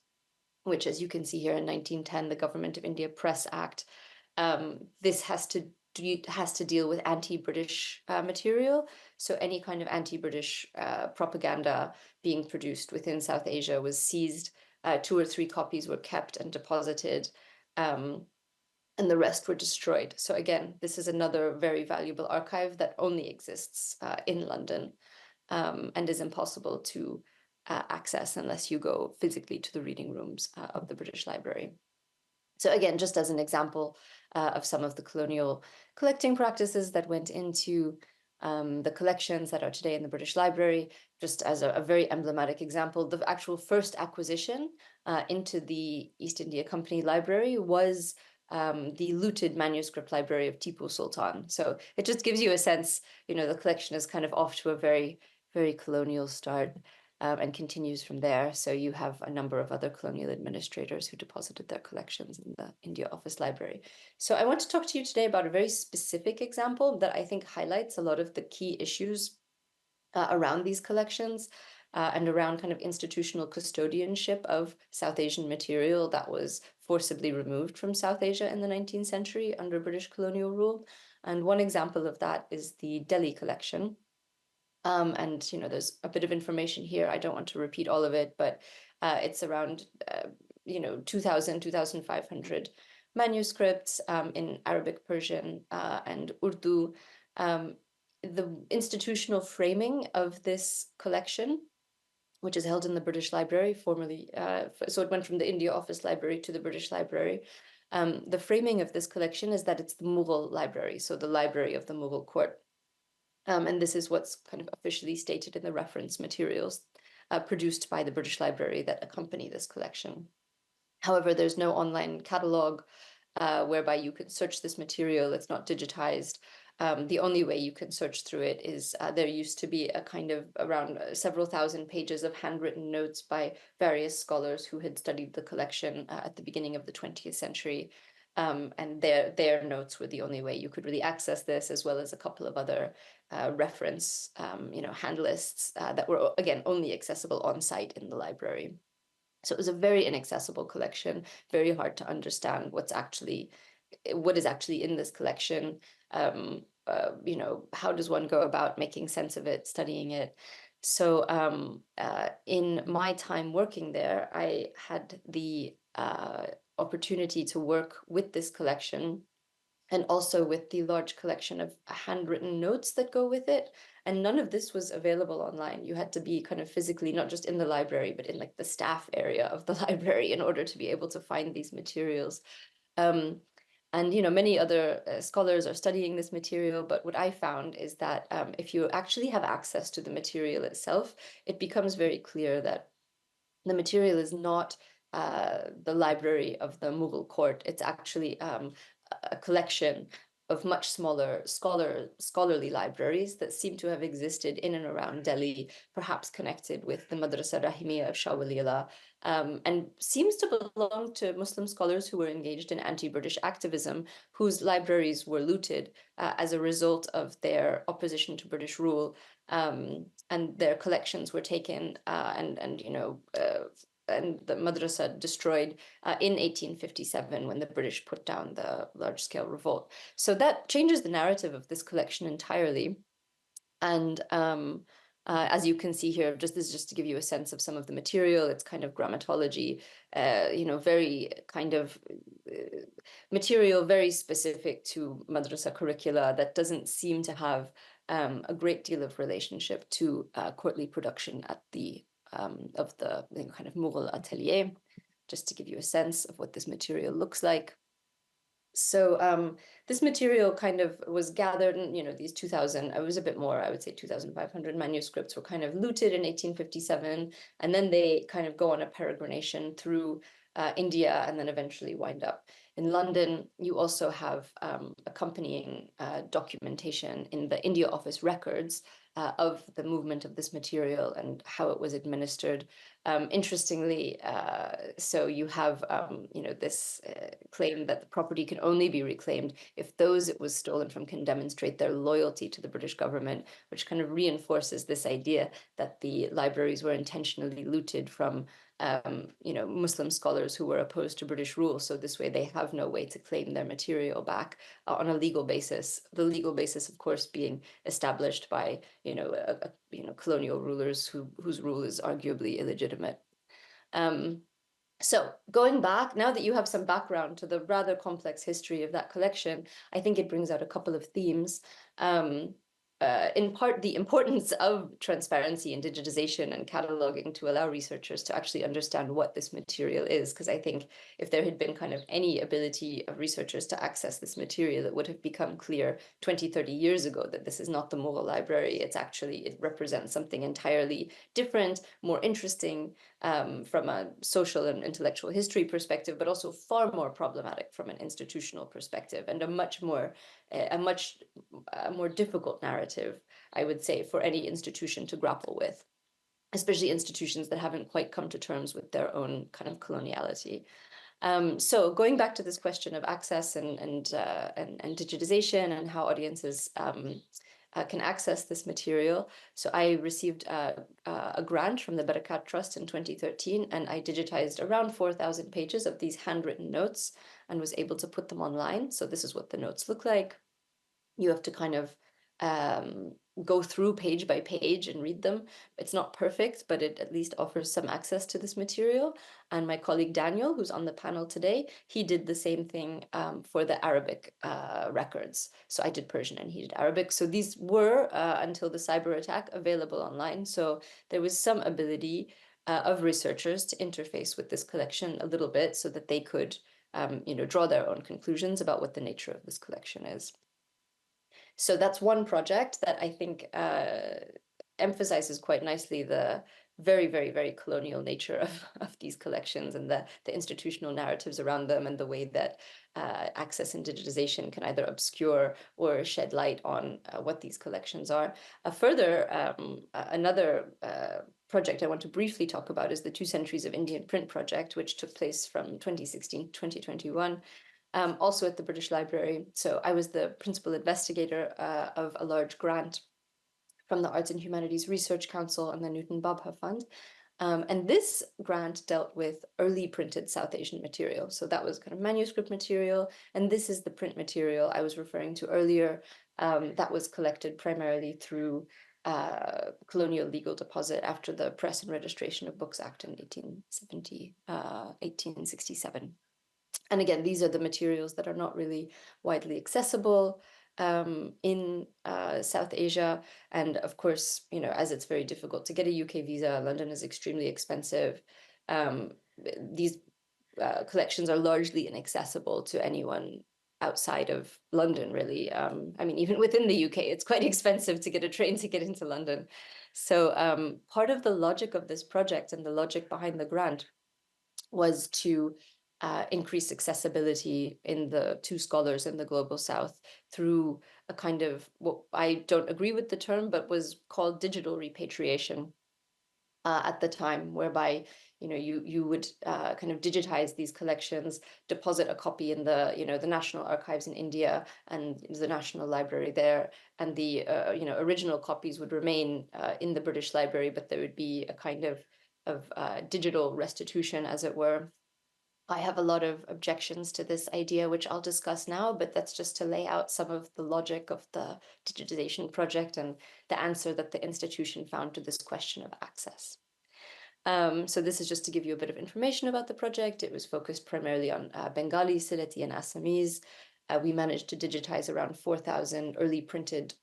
which, as you can see here, in 1910, the Government of India Press Act, this has to has to deal with anti-British material. So any kind of anti-British propaganda being produced within South Asia was seized. 2 or 3 copies were kept and deposited, and the rest were destroyed. So again, this is another very valuable archive that only exists in London, and is impossible to access unless you go physically to the reading rooms of the British Library. So again, just as an example of some of the colonial collecting practices that went into the collections that are today in the British Library, just as a very emblematic example, the actual first acquisition into the East India Company Library was the looted manuscript library of Tipu Sultan. So it just gives you a sense, the collection is kind of off to a very, very colonial start. And continues from there. So you have a number of other colonial administrators who deposited their collections in the India Office Library. So I want to talk to you today about a very specific example that I think highlights a lot of the key issues around these collections and around kind of institutional custodianship of South Asian material that was forcibly removed from South Asia in the 19th century under British colonial rule. And one example of that is the Delhi collection. And there's a bit of information here. I don't want to repeat all of it, but it's around 2,000, 2,500 manuscripts in Arabic, Persian, and Urdu. The institutional framing of this collection, which is held in the British Library, formerly, so it went from the India Office Library to the British Library. The framing of this collection is that it's the Mughal library, so the library of the Mughal court. And this is what's kind of officially stated in the reference materials produced by the British Library that accompany this collection. However, there's no online catalog whereby you can search this material. It's not digitized. The only way you can search through it is there used to be a kind of around several thousand pages of handwritten notes by various scholars who had studied the collection at the beginning of the 20th century. And their notes were the only way you could really access this, as well as a couple of other reference, hand lists that were, again, only accessible on site in the library. So it was a very inaccessible collection, very hard to understand what is actually in this collection. How does one go about making sense of it, studying it? So in my time working there, I had the opportunity to work with this collection and also with the large collection of handwritten notes that go with it. And none of this was available online. You had to be kind of physically, not just in the library, but in like the staff area of the library in order to be able to find these materials. And many other scholars are studying this material, but what I found is that if you actually have access to the material itself, it becomes very clear that the material is not the library of the Mughal court. It's actually a collection of much smaller scholarly libraries that seem to have existed in and around Delhi, perhaps connected with the Madrasa Rahimiyya of Shah Waliullah, and seems to belong to Muslim scholars who were engaged in anti-British activism, whose libraries were looted as a result of their opposition to British rule, and their collections were taken and the madrasa destroyed in 1857 when the British put down the large-scale revolt. So that changes the narrative of this collection entirely. And as you can see here, this is just to give you a sense of some of the material. It's kind of grammatology, very kind of material very specific to madrasa curricula that doesn't seem to have a great deal of relationship to courtly production at the of the kind of Mughal atelier, just to give you a sense of what this material looks like. So this material kind of was gathered, and these 2,000, it was a bit more, I would say 2,500 manuscripts were kind of looted in 1857, and then they kind of go on a peregrination through India and then eventually wind up in London. You also have accompanying documentation in the India Office records of the movement of this material and how it was administered. Interestingly, so you have, this claim that the property can only be reclaimed if those it was stolen from can demonstrate their loyalty to the British government, which kind of reinforces this idea that the libraries were intentionally looted from Muslim scholars who were opposed to British rule. So this way they have no way to claim their material back on a legal basis. The legal basis, of course, being established by, colonial rulers whose rule is arguably illegitimate. So going back, now that you have some background to the rather complex history of that collection, I think it brings out a couple of themes. In part, the importance of transparency and digitization and cataloging to allow researchers to actually understand what this material is. Because I think if there had been kind of any ability of researchers to access this material, it would have become clear 20, 30 years ago that this is not the Mughal library. It represents something entirely different, more interesting from a social and intellectual history perspective, but also far more problematic from an institutional perspective, and a much more difficult narrative, I would say, for any institution to grapple with, especially institutions that haven't quite come to terms with their own kind of coloniality. So going back to this question of access and digitization and how audiences can access this material. So I received a grant from the Barakat Trust in 2013, and I digitized around 4,000 pages of these handwritten notes and was able to put them online. So this is what the notes look like. You have to kind of go through page by page and read them. It's not perfect, but it at least offers some access to this material. And my colleague Daniel, who's on the panel today, he did the same thing for the Arabic records. So I did Persian and he did Arabic. So these were, until the cyber attack, available online. So there was some ability of researchers to interface with this collection a little bit so that they could draw their own conclusions about what the nature of this collection is. So that's one project that I think emphasizes quite nicely the very, very, very colonial nature of these collections and the institutional narratives around them, and the way that access and digitization can either obscure or shed light on what these collections are. Another project I want to briefly talk about is the 2 Centuries of Indian Print project, which took place from 2016 to 2021. Also at the British Library. So I was the principal investigator of a large grant from the Arts and Humanities Research Council and the Newton Babha Fund. And this grant dealt with early printed South Asian material. So that was kind of manuscript material. And this is the print material I was referring to earlier that was collected primarily through colonial legal deposit after the Press and Registration of Books Act in 1867. And again, these are the materials that are not really widely accessible in South Asia. And of course, as it's very difficult to get a UK visa, London is extremely expensive. These collections are largely inaccessible to anyone outside of London, really. I mean, even within the UK, it's quite expensive to get a train to get into London. So part of the logic of this project and the logic behind the grant was to increase accessibility to scholars in the Global South through a kind of, what I don't agree with the term, but was called digital repatriation at the time, whereby you would kind of digitize these collections, deposit a copy in the National Archives in India and the National Library there, and the original copies would remain in the British Library, but there would be a kind of digital restitution, as it were. I have a lot of objections to this idea, which I'll discuss now, but that's just to lay out some of the logic of the digitization project and the answer that the institution found to this question of access. So this is just to give you a bit of information about the project. It was focused primarily on Bengali, Sylheti, and Assamese. We managed to digitize around 4,000 early printed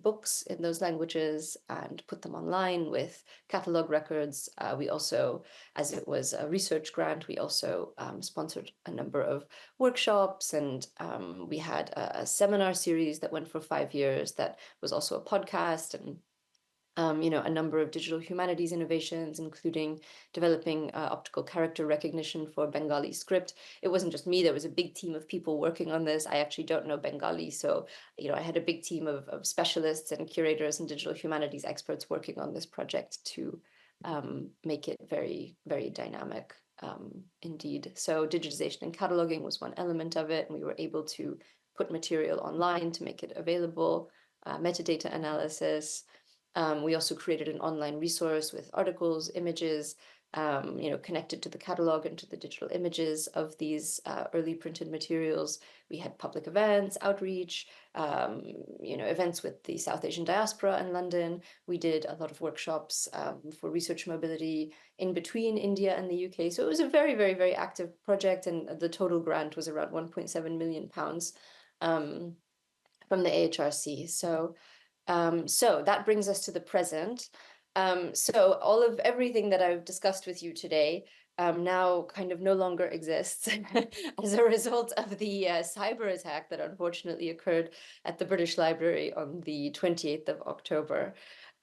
books in those languages and put them online with catalog records. We also, as it was a research grant, we also sponsored a number of workshops, and we had a seminar series that went for 5 years that was also a podcast, and a number of digital humanities innovations, including developing optical character recognition for Bengali script. It wasn't just me, there was a big team of people working on this. I actually don't know Bengali, so I had a big team of specialists and curators and digital humanities experts working on this project to make it very, very dynamic indeed. So digitization and cataloging was one element of it, and we were able to put material online to make it available, metadata analysis. We also created an online resource with articles, images, connected to the catalog and to the digital images of these early printed materials. We had public events, outreach, events with the South Asian diaspora in London. We did a lot of workshops for research mobility in between India and the UK. So it was a very, very, very active project, and the total grant was around £1.7 million from the AHRC. So that brings us to the present. So all of everything that I've discussed with you today now kind of no longer exists as a result of the cyber attack that unfortunately occurred at the British Library on the 28th of October.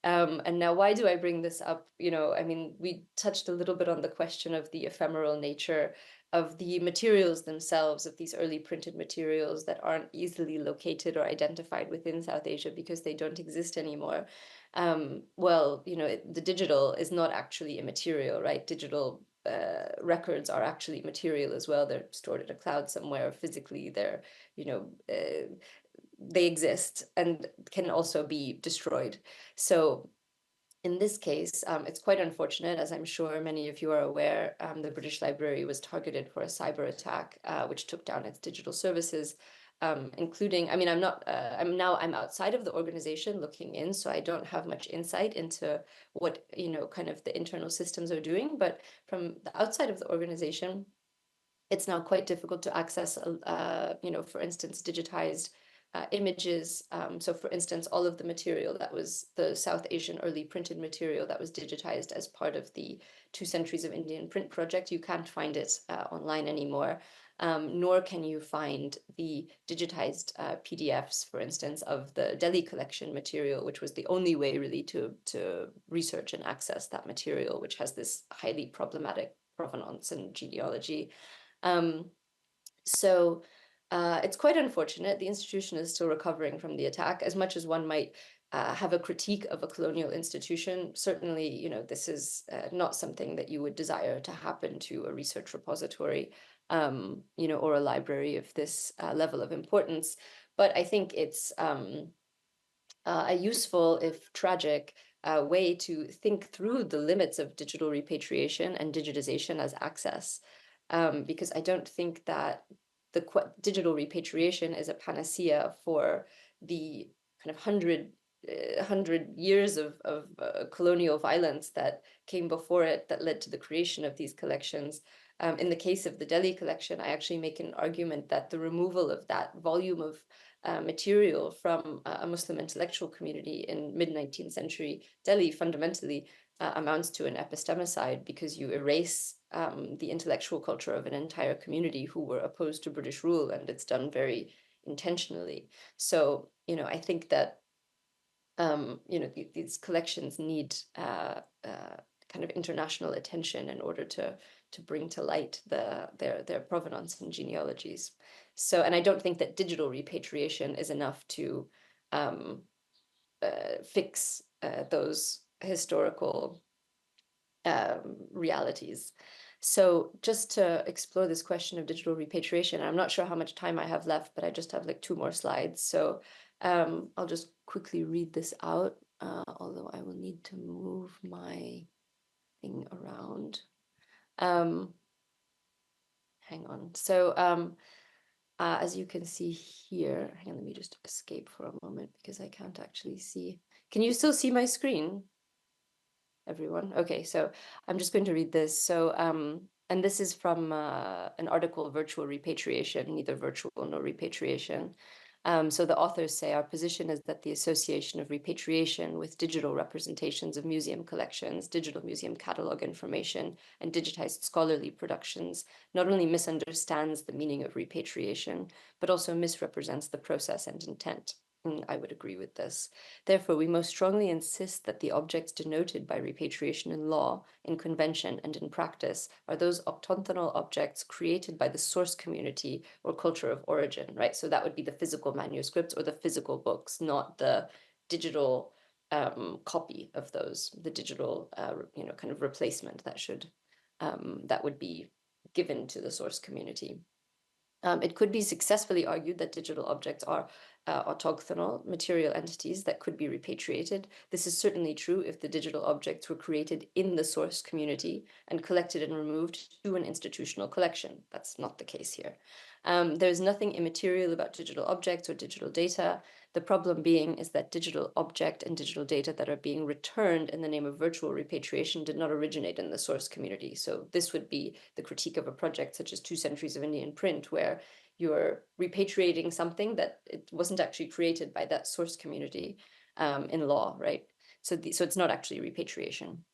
And now, why do I bring this up? We touched a little bit on the question of the ephemeral nature of the materials themselves, of these early printed materials that aren't easily located or identified within South Asia because they don't exist anymore. The digital is not actually a material, right? Digital records are actually material as well. They're stored in a cloud somewhere physically. They exist and can also be destroyed. So in this case, it's quite unfortunate, as I'm sure many of you are aware. The British Library was targeted for a cyber attack, which took down its digital services, including, I'm outside of the organization looking in, so I don't have much insight into what, kind of the internal systems are doing. But from the outside of the organization, it's now quite difficult to access, for instance, digitized images. So for instance, all of the material that was the South Asian early printed material that was digitized as part of the 2 Centuries of Indian Print project, you can't find it online anymore, nor can you find the digitized PDFs, for instance, of the Delhi collection material, which was the only way really to research and access that material, which has this highly problematic provenance and genealogy. It's quite unfortunate. The institution is still recovering from the attack. As much as one might have a critique of a colonial institution, certainly, this is not something that you would desire to happen to a research repository, or a library of this level of importance. But I think it's a useful, if tragic, way to think through the limits of digital repatriation and digitization as access. Because I don't think that the digital repatriation is a panacea for the kind of 100 years of colonial violence that came before it, that led to the creation of these collections. In the case of the Delhi collection, I actually make an argument that the removal of that volume of material from a Muslim intellectual community in mid-19th century Delhi fundamentally amounts to an epistemicide, because you erase the intellectual culture of an entire community who were opposed to British rule, and it's done very intentionally. So, I think that, these collections need kind of international attention in order to bring to light their provenance and genealogies. So, and I don't think that digital repatriation is enough to fix those historical realities. So just to explore this question of digital repatriation, I'm not sure how much time I have left, but I just have like 2 more slides. So I'll just quickly read this out, although I will need to move my thing around. Hang on. So as you can see here, hang on, let me just escape for a moment because I can't actually see. Can you still see my screen, everyone? Okay, so I'm just going to read this. So, and this is from an article, Virtual Repatriation, neither virtual nor repatriation. So the authors say, our position is that the association of repatriation with digital representations of museum collections, digital museum catalog information, and digitized scholarly productions not only misunderstands the meaning of repatriation, but also misrepresents the process and intent. I would agree with this. Therefore, we most strongly insist that the objects denoted by repatriation in law, in convention, and in practice are those autochthonal objects created by the source community or culture of origin, right? So that would be the physical manuscripts or the physical books, not the digital copy of those, the digital, kind of replacement that would be given to the source community. It could be successfully argued that digital objects are orthogonal material entities that could be repatriated. This is certainly true if the digital objects were created in the source community and collected and removed to an institutional collection. That's not the case here. There's nothing immaterial about digital objects or digital data. The problem being is that digital object and digital data that are being returned in the name of virtual repatriation did not originate in the source community. So this would be the critique of a project such as 2 Centuries of Indian Print, where you're repatriating something that it wasn't actually created by that source community in law, right? So it's not actually repatriation.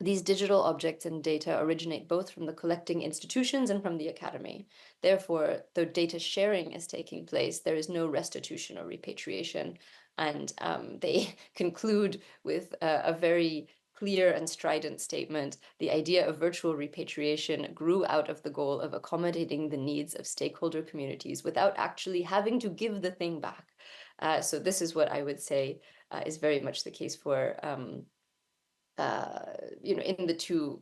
These digital objects and data originate both from the collecting institutions and from the academy. Therefore, though data sharing is taking place, there is no restitution or repatriation. And they conclude with a very clear and strident statement. The idea of virtual repatriation grew out of the goal of accommodating the needs of stakeholder communities without actually having to give the thing back. So this is what I would say is very much the case for in the 2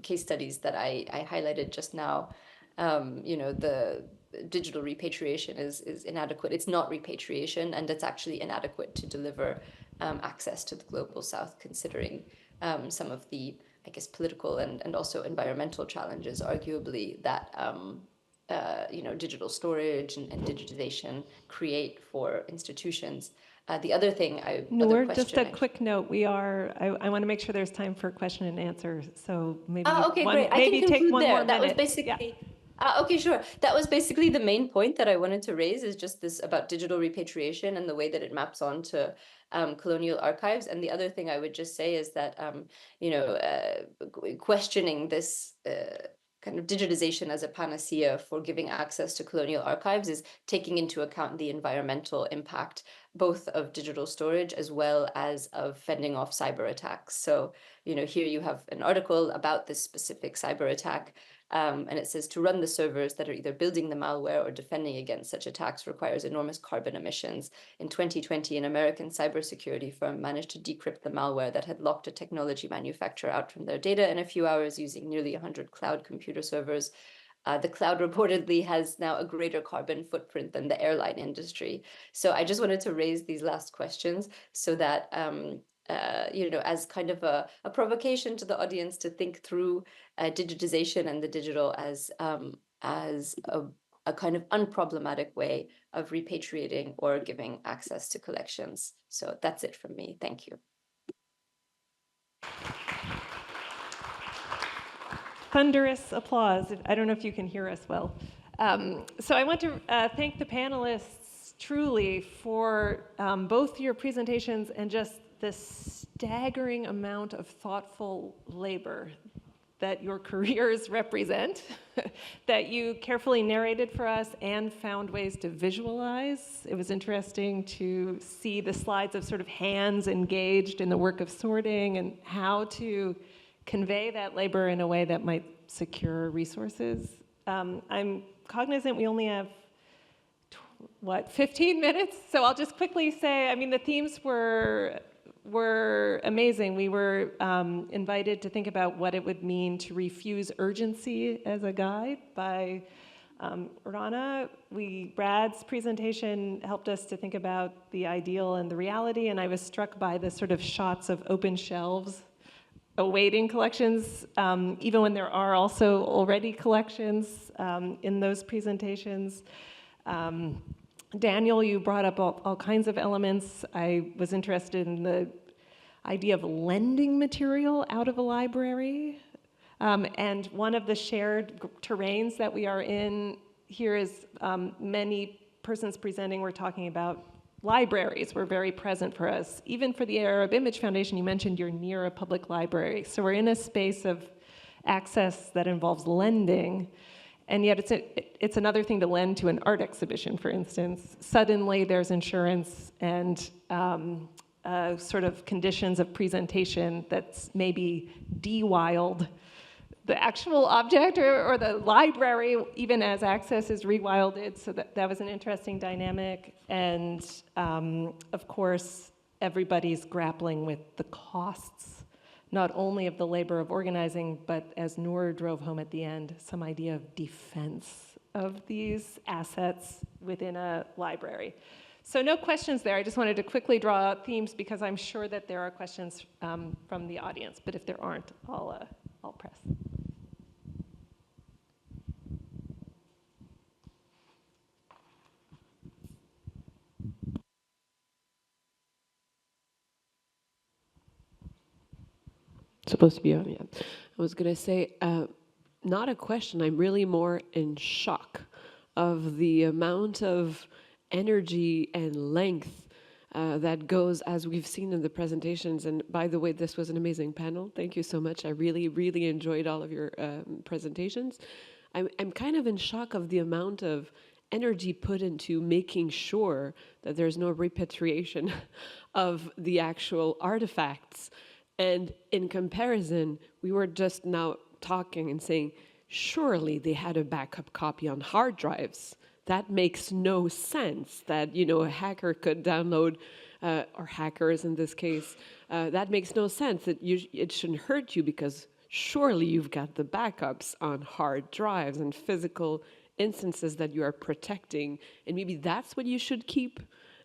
case studies that I highlighted just now, the digital repatriation is inadequate. It's not repatriation, and it's actually inadequate to deliver access to the global south, considering some of the, I guess, political and also environmental challenges, arguably, that digital storage and digitization create for institutions. The other thing, Noor, just a quick note. I want to make sure there's time for question and answer. So maybe great. Maybe take one more minute. That was basically. Okay, sure. That was basically the main point that I wanted to raise, is just this about digital repatriation and the way that it maps on to colonial archives. And the other thing I would just say is that questioning this kind of digitization as a panacea for giving access to colonial archives is taking into account the environmental impact, both of digital storage as well as of fending off cyber attacks. So, here you have an article about this specific cyber attack, and it says to run the servers that are either building the malware or defending against such attacks requires enormous carbon emissions. In 2020, an American cybersecurity firm managed to decrypt the malware that had locked a technology manufacturer out from their data in a few hours using nearly 100 cloud computer servers. The cloud reportedly has now a greater carbon footprint than the airline industry. So I just wanted to raise these last questions so that, as kind of a provocation to the audience to think through digitization and the digital as a kind of unproblematic way of repatriating or giving access to collections. So that's it from me. Thank you. Thunderous applause. I don't know if you can hear us well. So I want to thank the panelists truly for both your presentations and just the staggering amount of thoughtful labor that your careers represent, that you carefully narrated for us and found ways to visualize. It was interesting to see the slides of sort of hands engaged in the work of sorting and how to convey that labor in a way that might secure resources. I'm cognizant we only have, 15 minutes? So I'll just quickly say, the themes were amazing. We were invited to think about what it would mean to refuse urgency as a guide by Rana. Brad's presentation helped us to think about the ideal and the reality, and I was struck by the sort of shots of open shelves awaiting collections, even when there are also already collections in those presentations. Daniel, you brought up all kinds of elements. I was interested in the idea of lending material out of a library. And one of the shared terrains that we are in here is many persons presenting were talking about libraries were very present for us. Even for the Arab Image Foundation, you mentioned you're near a public library. So we're in a space of access that involves lending. And yet it's another thing to lend to an art exhibition, for instance. Suddenly there's insurance and sort of conditions of presentation that's maybe de-wild the actual object or the library, even as access is rewilded. So that was an interesting dynamic. And of course, everybody's grappling with the costs, not only of the labor of organizing, but as Noor drove home at the end, some idea of defense of these assets within a library. So no questions there. I just wanted to quickly draw out themes because I'm sure that there are questions from the audience. But if there aren't, I'll press. Supposed to be on, yeah. I was going to say, not a question. I'm really more in shock of the amount of energy and length that goes, as we've seen in the presentations. And by the way, this was an amazing panel. Thank you so much. I really, really enjoyed all of your presentations. I'm kind of in shock of the amount of energy put into making sure that there's no repatriation of the actual artifacts. And in comparison, we were just now talking and saying, surely they had a backup copy on hard drives. That makes no sense that, you know, a hacker could download, or hackers in this case, that makes no sense. That it shouldn't hurt you because surely you've got the backups on hard drives and physical instances that you are protecting. And maybe that's what you should keep,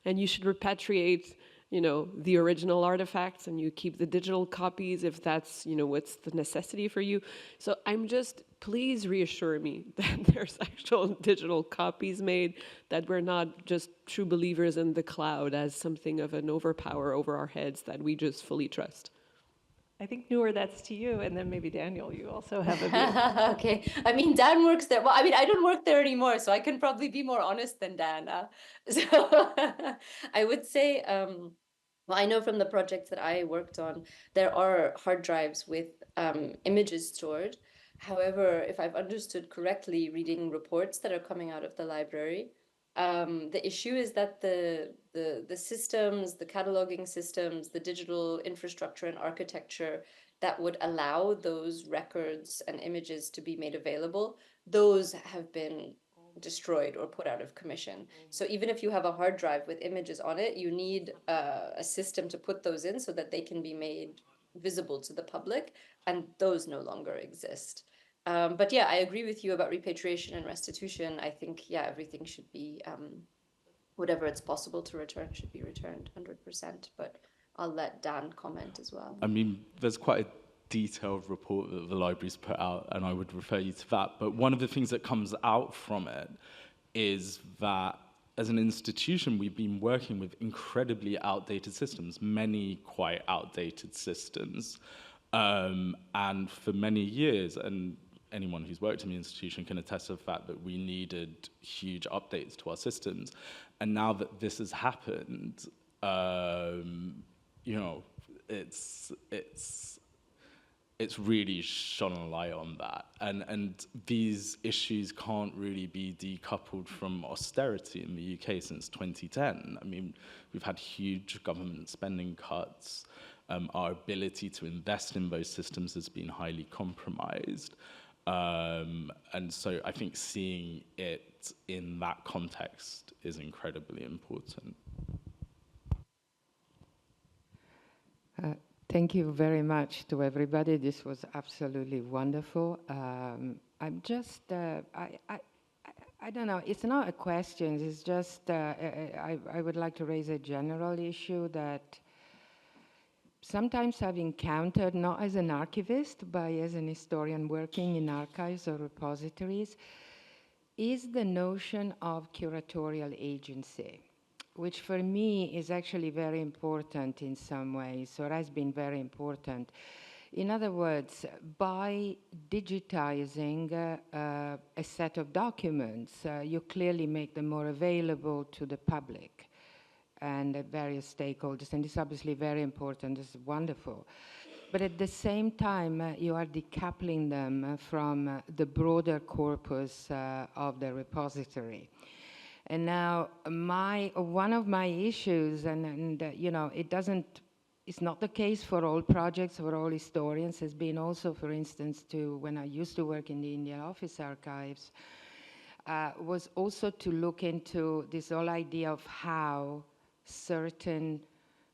and you should repatriate, you know, the original artifacts, and you keep the digital copies if that's, you know, what's the necessity for you. So I'm just, please reassure me that there's actual digital copies made, that we're not just true believers in the cloud as something of an overpower over our heads that we just fully trust. I think, Noor, that's to you, and then maybe Daniel, you also have a view. Okay, I mean, Dan works there. Well, I mean, I don't work there anymore, so I can probably be more honest than Dan. So I would say, well, I know from the projects that I worked on, there are hard drives with images stored. However, if I've understood correctly, reading reports that are coming out of the library, the issue is that the systems, the cataloging systems, the digital infrastructure and architecture that would allow those records and images to be made available, those have been destroyed or put out of commission. So even if you have a hard drive with images on it, you need a system to put those in so that they can be made visible to the public, and those no longer exist. But yeah, I agree with you about repatriation and restitution. I think, yeah, everything should be, whatever it's possible to return should be returned 100%, but I'll let Dan comment as well. I mean, there's quite a detailed report that the library's put out, and I would refer you to that. But one of the things that comes out from it is that as an institution, we've been working with incredibly outdated systems, many quite outdated systems. And for many years, and anyone who's worked in the institution can attest to the fact that we needed huge updates to our systems. And now that this has happened, you know, it's really shone a light on that. And these issues can't really be decoupled from austerity in the UK since 2010. I mean, we've had huge government spending cuts. Our ability to invest in those systems has been highly compromised. And so I think seeing it in that context is incredibly important. Thank you very much to everybody. This was absolutely wonderful. I'm just, I don't know, it's not a question, it's just, I would like to raise a general issue that sometimes I've encountered, not as an archivist, but as an historian working in archives or repositories, is the notion of curatorial agency, which for me is actually very important in some ways, or has been very important. In other words, by digitizing a set of documents, you clearly make them more available to the public and various stakeholders, and it's obviously very important, it's wonderful. But at the same time, you are decoupling them from the broader corpus of the repository. And now, one of my issues, and you know, it's not the case for all projects, for all historians, has been also, for instance, when I used to work in the Indian Office Archives, was also to look into this whole idea of how certain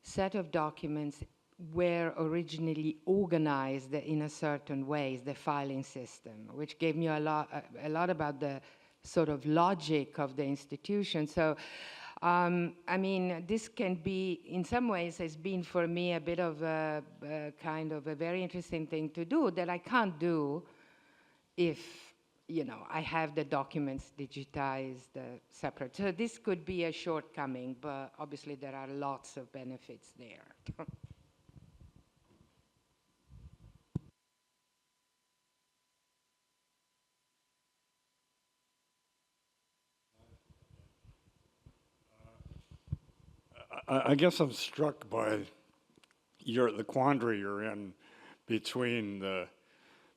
set of documents were originally organized in a certain way, the filing system, which gave me a lot about the sort of logic of the institution. So I mean, this can be, in some ways, has been for me a bit of a kind of a very interesting thing to do that I can't do if, you know, I have the documents digitized separate. So this could be a shortcoming, but obviously there are lots of benefits there. I guess I'm struck by the quandary you're in between the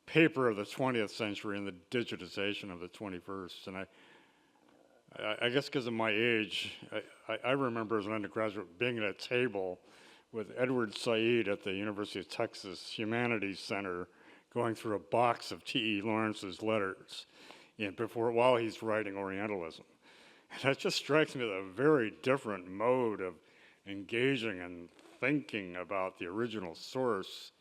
paper of the 20th century and the digitization of the 21st. And I guess because of my age, I remember as an undergraduate being at a table with Edward Said at the University of Texas Humanities Center going through a box of T.E. Lawrence's letters while he's writing Orientalism. And that just strikes me as a very different mode of engaging and thinking about the original source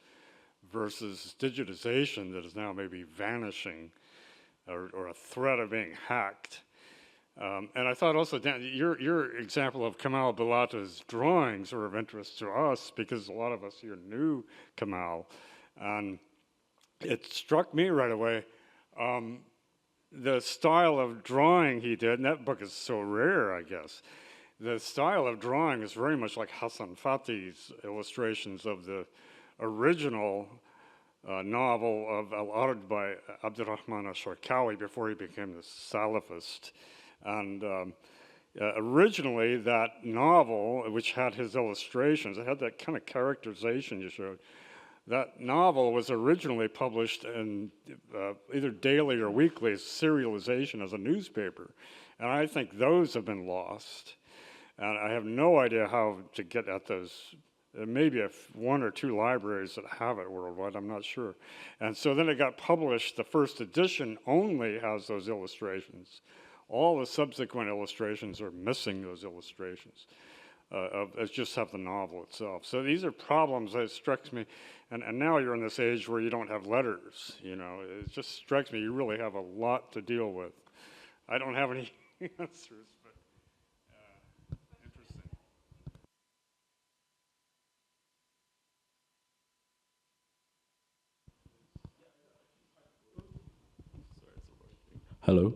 versus digitization that is now maybe vanishing or a threat of being hacked. And I thought also, Dan, your example of Kemal Balata's drawings are of interest to us because a lot of us here knew Kemal. And it struck me right away, the style of drawing he did, and that book is so rare, I guess. The style of drawing is very much like Hassan Fathi's illustrations of the original novel of Al-Ard by Abdurrahman al-Sharkawi before he became the Salafist. And originally that novel, which had his illustrations, it had that kind of characterization you showed. That novel was originally published in either daily or weekly serialization as a newspaper. And I think those have been lost. And I have no idea how to get at those. There may be one or two libraries that have it worldwide, I'm not sure. And so then it got published, the first edition only has those illustrations. All the subsequent illustrations are missing those illustrations. It just have the novel itself. So these are problems that strikes me, and now you're in this age where you don't have letters, you know. It just strikes me you really have a lot to deal with. I don't have any answers. Hello.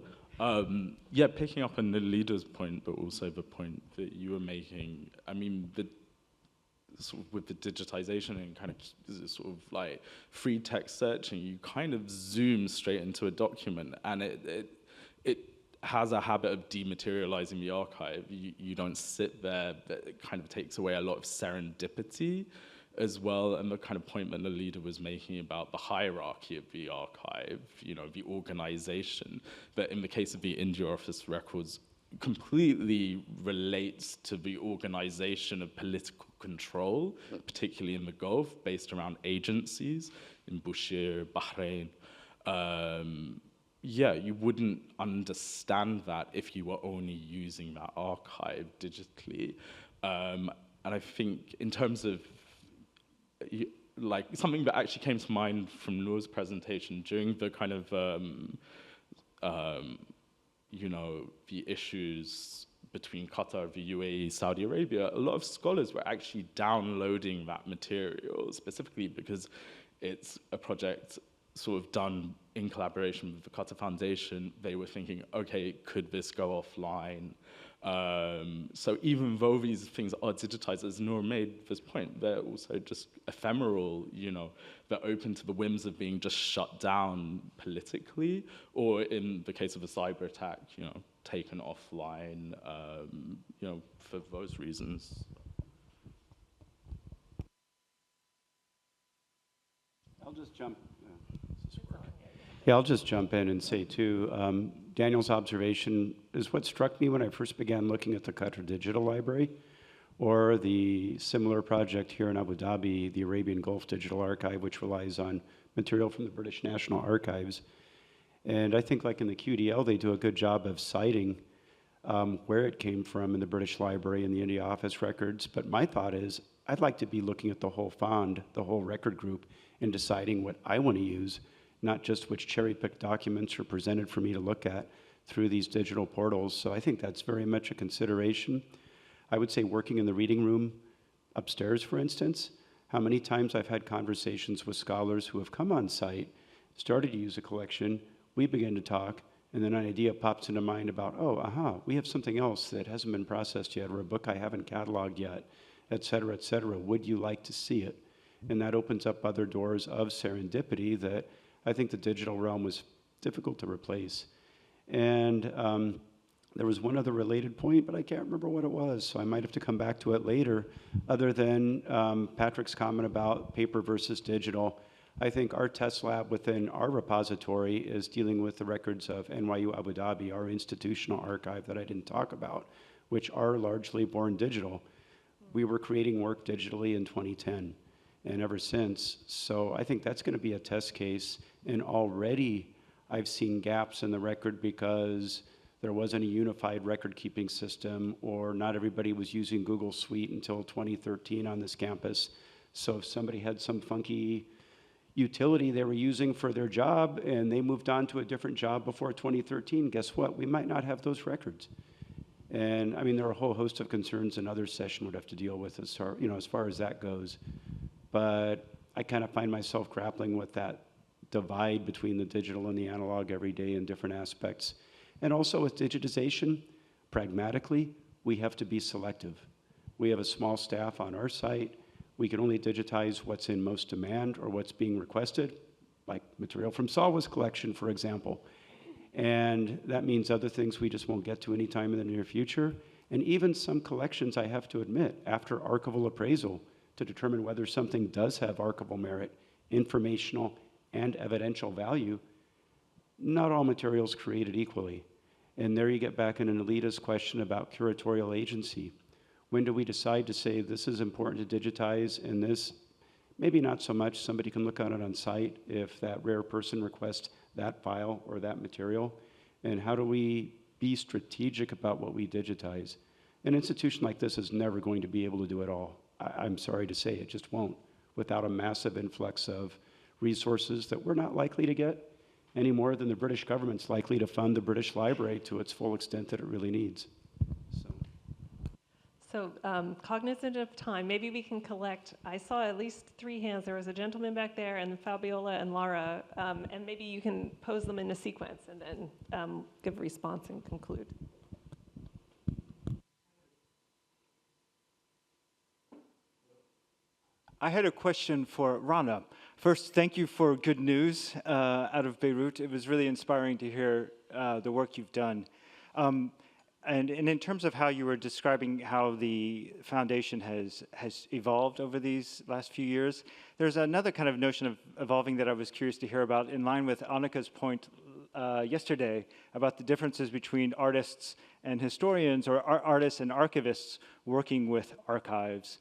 Yeah, picking up on the leader's point, but also the point that you were making. I mean, sort of with the digitization and kind of sort of like free text searching, you kind of zoom straight into a document, and it has a habit of dematerializing the archive. You don't sit there. It kind of takes away a lot of serendipity as well, and the kind of point that the leader was making about the hierarchy of the archive, you know, the organization, that in the case of the India Office Records, completely relates to the organization of political control, particularly in the Gulf, based around agencies in Bushehr, Bahrain. Yeah, you wouldn't understand that if you were only using that archive digitally. And I think in terms of like something that actually came to mind from Lowe's presentation during the kind of, you know, the issues between Qatar, the UAE, Saudi Arabia, a lot of scholars were actually downloading that material, specifically because it's a project sort of done in collaboration with the Qatar Foundation. They were thinking, okay, could this go offline? So even though these things are digitized, as Noor made this point, they're also just ephemeral, you know, they're open to the whims of being just shut down politically, or in the case of a cyber attack, you know, taken offline, you know, for those reasons. I'll just jump. Yeah, I'll just jump in and say too, Daniel's observation is what struck me when I first began looking at the Qatar Digital Library, or the similar project here in Abu Dhabi, the Arabian Gulf Digital Archive, which relies on material from the British National Archives. And I think like in the QDL, they do a good job of citing where it came from in the British Library and the India Office records. But my thought is, I'd like to be looking at the whole fond, the whole record group, and deciding what I want to use, not just which cherry-picked documents are presented for me to look at through these digital portals. So I think that's very much a consideration. I would say working in the reading room upstairs, for instance, how many times I've had conversations with scholars who have come on site, started to use a collection, we begin to talk, and then an idea pops into mind about, oh, we have something else that hasn't been processed yet, or a book I haven't cataloged yet, et cetera, would you like to see it? And that opens up other doors of serendipity that I think the digital realm was difficult to replace. And there was one other related point, but I can't remember what it was, so I might have to come back to it later, other than Patrick's comment about paper versus digital. I think our test lab within our repository is dealing with the records of NYU Abu Dhabi, our institutional archive that I didn't talk about, which are largely born digital. We were creating work digitally in 2010 and ever since. So I think that's going to be a test case. And already I've seen gaps in the record because there wasn't a unified record-keeping system, or not everybody was using Google Suite until 2013 on this campus. So if somebody had some funky utility they were using for their job and they moved on to a different job before 2013, guess what? We might not have those records. And I mean, there are a whole host of concerns another session would have to deal with as far as that goes. But I kind of find myself grappling with that divide between the digital and the analog every day in different aspects. And also with digitization, pragmatically, we have to be selective. We have a small staff on our site. We can only digitize what's in most demand or what's being requested, like material from Salwa's collection, for example. And that means other things we just won't get to anytime in the near future. And even some collections, I have to admit, after archival appraisal, to determine whether something does have archival merit, informational and evidential value, not all materials created equally. And there you get back in an elitist question about curatorial agency. When do we decide to say this is important to digitize and this, maybe not so much, somebody can look at it on site if that rare person requests that file or that material? And how do we be strategic about what we digitize? An institution like this is never going to be able to do it all. I'm sorry to say, it just won't, without a massive influx of resources that we're not likely to get any more than the British government's likely to fund the British Library to its full extent that it really needs. So cognizant of time, maybe we can collect, I saw at least 3 hands. There was a gentleman back there, and Fabiola and Lara, and maybe you can pose them in a sequence and then give a response and conclude. I had a question for Rana. First, thank you for good news out of Beirut. It was really inspiring to hear the work you've done. And in terms of how you were describing how the foundation has evolved over these last few years, there's another kind of notion of evolving that I was curious to hear about, in line with Anneka's point yesterday about the differences between artists and historians, or artists and archivists working with archives.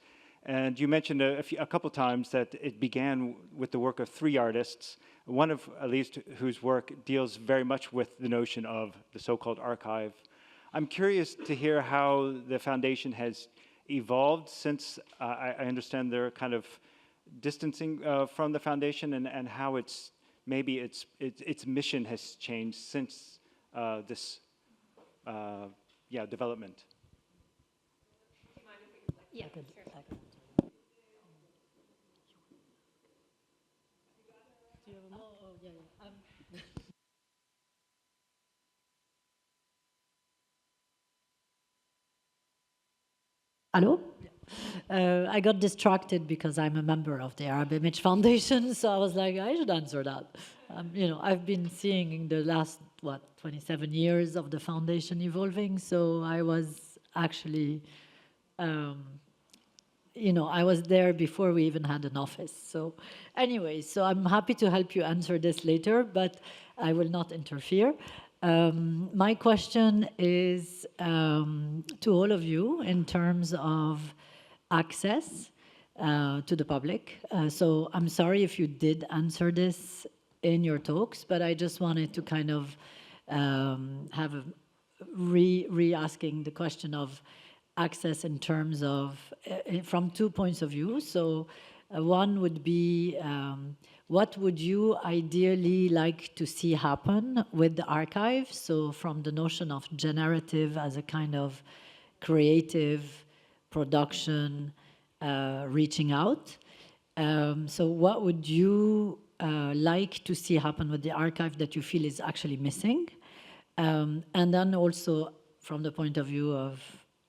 And you mentioned a couple times that it began with the work of 3 artists, one of at least whose work deals very much with the notion of the so-called archive. I'm curious to hear how the foundation has evolved since I understand they're kind of distancing from the foundation, and how its mission has changed since this development. Yeah. Hello? I got distracted because I'm a member of the Arab Image Foundation, so I was like, I should answer that. I've been seeing in the last, 27 years of the foundation evolving, so I was actually, I was there before we even had an office. So anyway, so I'm happy to help you answer this later, but I will not interfere. My question is to all of you in terms of access to the public. So I'm sorry if you did answer this in your talks, but I just wanted to kind of have a re-asking the question of access in terms of, from 2 points of view. So one would be, what would you ideally like to see happen with the archive? So from the notion of generative as a kind of creative production, reaching out. So what would you like to see happen with the archive that you feel is actually missing? And then also from the point of view of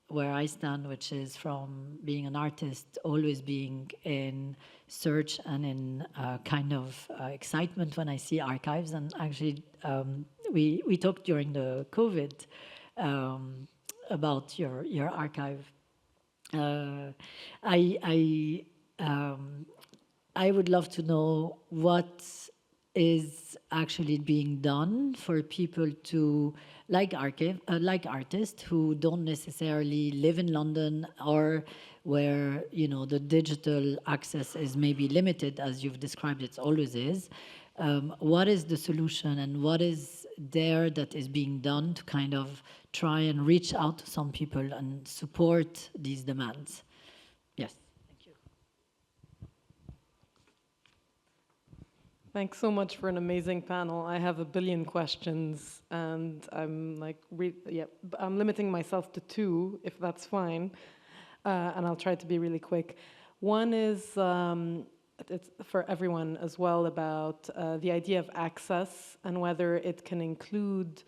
where I stand, which is from being an artist, always being in search and in kind of excitement when I see archives. And actually, we talked during the COVID about your archive. I would love to know what is actually being done for people to like artists who don't necessarily live in London, or where the digital access is maybe limited, as you've described it always is. What is the solution, and what is there that is being done to kind of try and reach out to some people and support these demands? Yes. Thanks so much for an amazing panel. I have a billion questions, and I'm like, I'm limiting myself to 2, if that's fine, and I'll try to be really quick. One is, it's for everyone as well, about the idea of access and whether it can include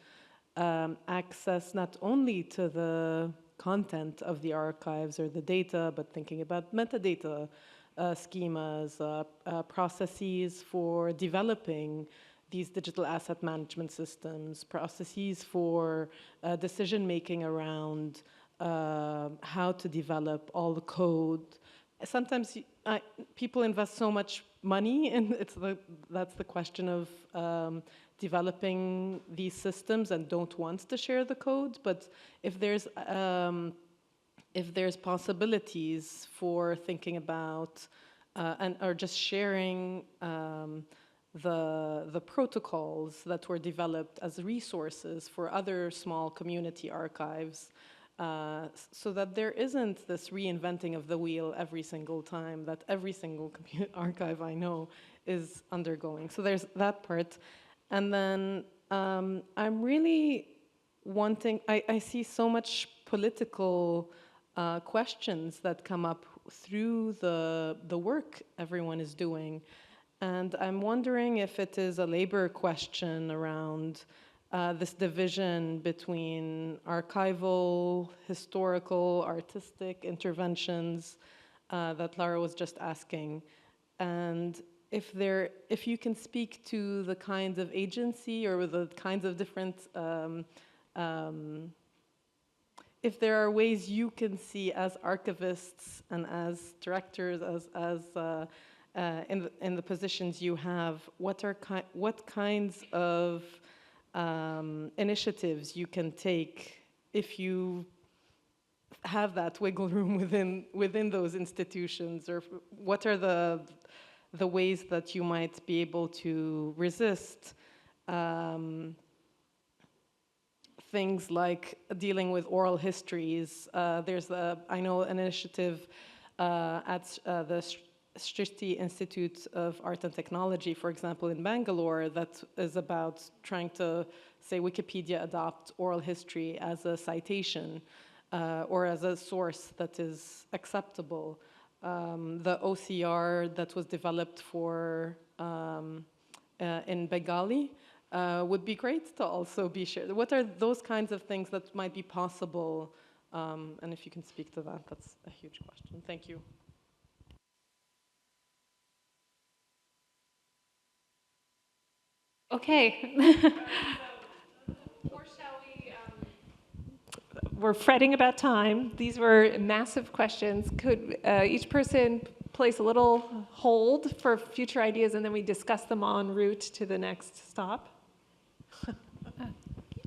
access not only to the content of the archives or the data, but thinking about metadata, schemas, processes for developing these digital asset management systems, processes for decision-making around how to develop all the code. Sometimes people invest so much money, and that's the question of developing these systems and don't want to share the code. But if there's possibilities for thinking about or just sharing the protocols that were developed as resources for other small community archives, so that there isn't this reinventing of the wheel every single time that every single archive I know is undergoing. So there's that part. And then I'm really wanting, I see so much political questions that come up through the work everyone is doing. And I'm wondering if it is a labor question around this division between archival, historical, artistic interventions that Lara was just asking. And if you can speak to the kinds of agency or the kinds of different if there are ways you can see as archivists and as directors, in the positions you have, what kinds of initiatives you can take if you have that wiggle room within those institutions, or what are the ways that you might be able to resist things like dealing with oral histories. There's I know an initiative at the Srishti Institute of Art and Technology, for example, in Bangalore, that is about trying to say Wikipedia adopt oral history as a citation or as a source that is acceptable. The OCR that was developed for in Bengali would be great to also be shared. What are those kinds of things that might be possible? And if you can speak to that, that's a huge question. Thank you. Okay. Or shall we? We're fretting about time. These were massive questions. Could each person place a little hold for future ideas, and then we discuss them en route to the next stop?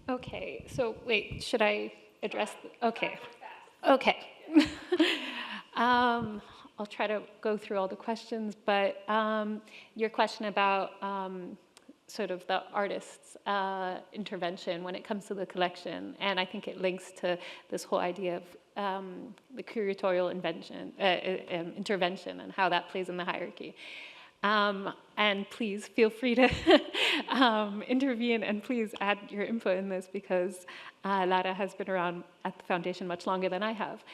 Okay, so wait, should I address? Okay. I'll try to go through all the questions, but your question about sort of the artist's intervention when it comes to the collection, and I think it links to this whole idea of the curatorial intervention and how that plays in the hierarchy. And please feel free to intervene, and please add your input in this, because Lara has been around at the foundation much longer than I have.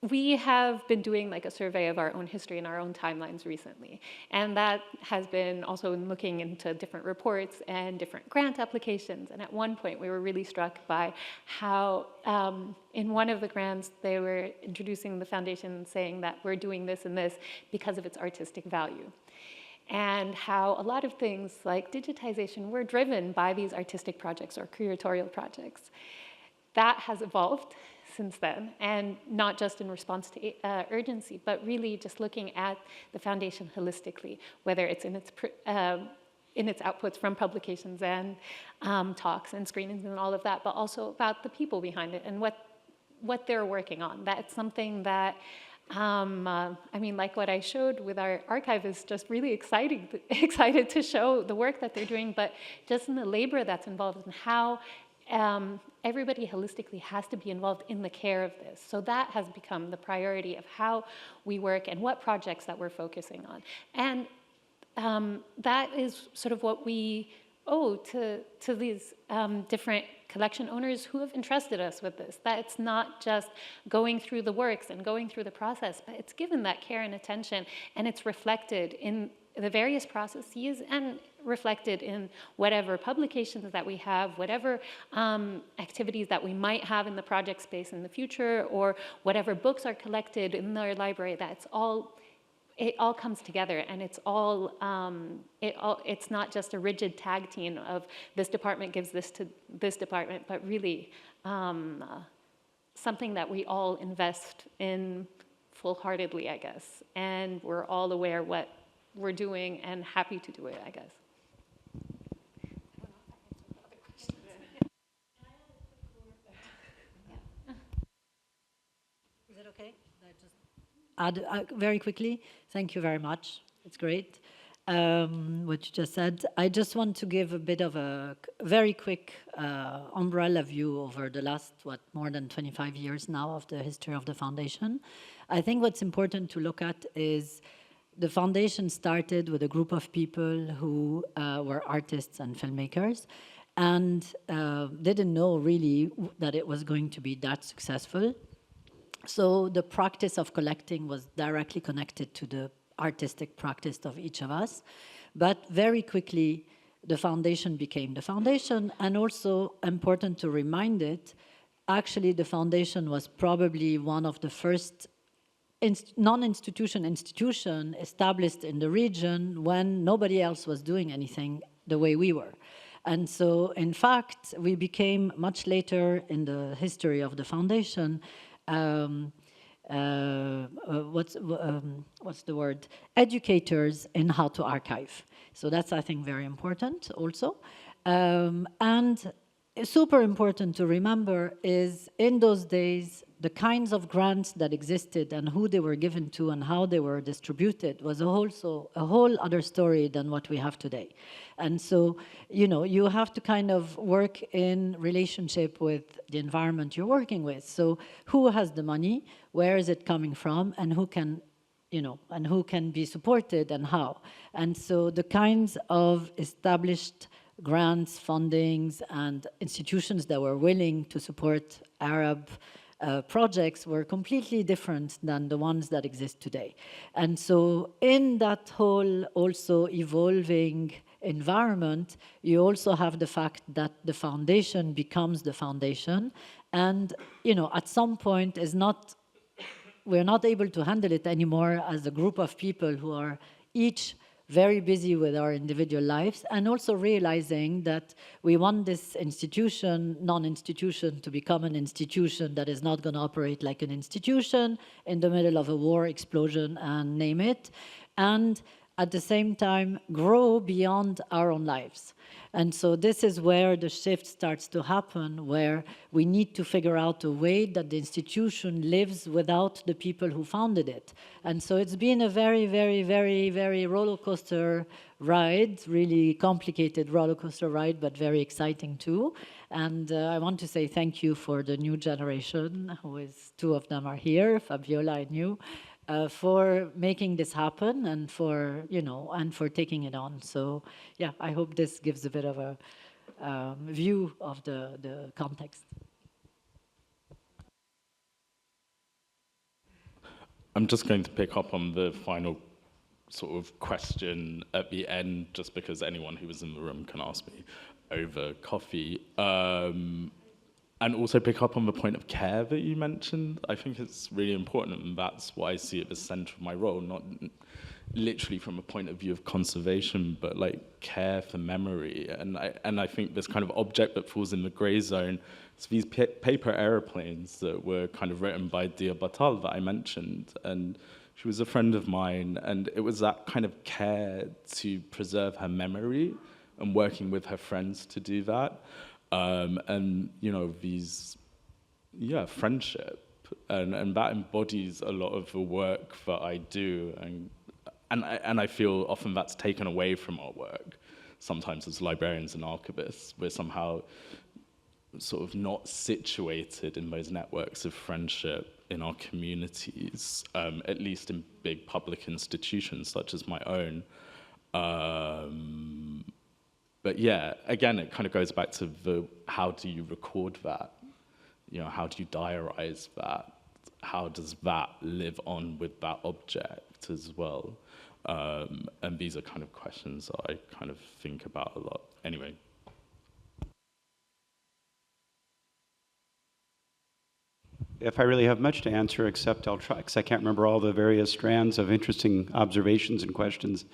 We have been doing like a survey of our own history and our own timelines recently. And that has been also looking into different reports and different grant applications. And at one point, we were really struck by how in one of the grants, they were introducing the foundation saying that we're doing this and this because of its artistic value. And how a lot of things like digitization were driven by these artistic projects or curatorial projects. That has evolved since then, and not just in response to urgency, but really just looking at the foundation holistically, whether it's in its outputs from publications and talks and screenings and all of that, but also about the people behind it and what they're working on. That's something that, I mean, like what I showed with our archive is just really excited to show the work that they're doing, but just in the labor that's involved and how everybody holistically has to be involved in the care of this. So that has become the priority of how we work and what projects that we're focusing on. And that is sort of what we owe to these different collection owners who have entrusted us with this, that it's not just going through the works and going through the process, but it's given that care and attention, and it's reflected in the various processes and reflected in whatever publications that we have, whatever activities that we might have in the project space in the future, or whatever books are collected in their library, that it all comes together, and it's not just a rigid tag team of this department gives this to this department, but really something that we all invest in full-heartedly, I guess, and we're all aware what we're doing and happy to do it, I guess. Is it okay? Add very quickly. Thank you very much. It's great what you just said. I just want to give a bit of a very quick umbrella view over the last, more than 25 years now of the history of the foundation. I think what's important to look at is the foundation started with a group of people who were artists and filmmakers, and didn't know really that it was going to be that successful. So the practice of collecting was directly connected to the artistic practice of each of us. But very quickly, the foundation became the foundation, and also important to remind it, actually the foundation was probably one of the first institution established in the region when nobody else was doing anything the way we were. And so, in fact, we became much later in the history of the foundation what's the word? Educators in how to archive. So that's, I think, very important also. And super important to remember is in those days, the kinds of grants that existed and who they were given to and how they were distributed was also a whole other story than what we have today. And so, you know, you have to kind of work in relationship with the environment you're working with. So who has the money, where is it coming from, and who can, you know, and who can be supported and how. And so the kinds of established grants, fundings, and institutions that were willing to support Arab projects were completely different than the ones that exist today. And so in that whole also evolving environment, you also have the fact that the foundation becomes the foundation. And, you know, at some point we're not able to handle it anymore as a group of people who are each very busy with our individual lives, and also realizing that we want this institution, non-institution, to become an institution that is not going to operate like an institution in the middle of a war, explosion, and name it, and at the same time grow beyond our own lives. And so this is where the shift starts to happen, where we need to figure out a way that the institution lives without the people who founded it. And so it's been a very, very, very, very roller coaster ride, really complicated roller coaster ride, but very exciting too. And I want to say thank you for the new generation, two of them are here, Fabiola and you, for making this happen and for, you know, and for taking it on. So yeah, I hope this gives a bit of a view of the context. I'm just going to pick up on the final sort of question at the end, just because anyone who was in the room can ask me over coffee. And also pick up on the point of care that you mentioned. I think it's really important, and that's why I see it at the center of my role, not literally from a point of view of conservation, but like care for memory. And I think this kind of object that falls in the gray zone is these paper airplanes that were kind of written by Dia Batal that I mentioned. And she was a friend of mine, and it was that kind of care to preserve her memory and working with her friends to do that. And, you know, these, friendship, and that embodies a lot of the work that I do, and I feel often that's taken away from our work. Sometimes as librarians and archivists, we're somehow sort of not situated in those networks of friendship in our communities, at least in big public institutions such as my own. But yeah, again, it kind of goes back to how do you record that? You know, how do you diarize that? How does that live on with that object as well? And these are kind of questions that I kind of think about a lot. Anyway. If I really have much to answer, except I'll try, because I can't remember all the various strands of interesting observations and questions,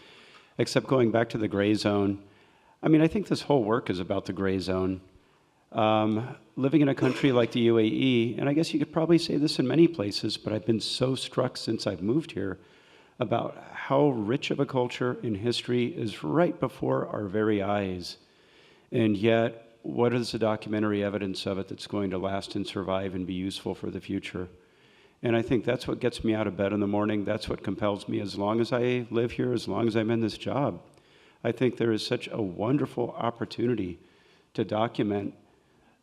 except going back to the gray zone. I mean, I think this whole work is about the gray zone. Living in a country like the UAE, and I guess you could probably say this in many places, but I've been so struck since I've moved here about how rich of a culture and history is right before our very eyes. And yet, what is the documentary evidence of it that's going to last and survive and be useful for the future? And I think that's what gets me out of bed in the morning. That's what compels me as long as I live here, as long as I'm in this job. I think there is such a wonderful opportunity to document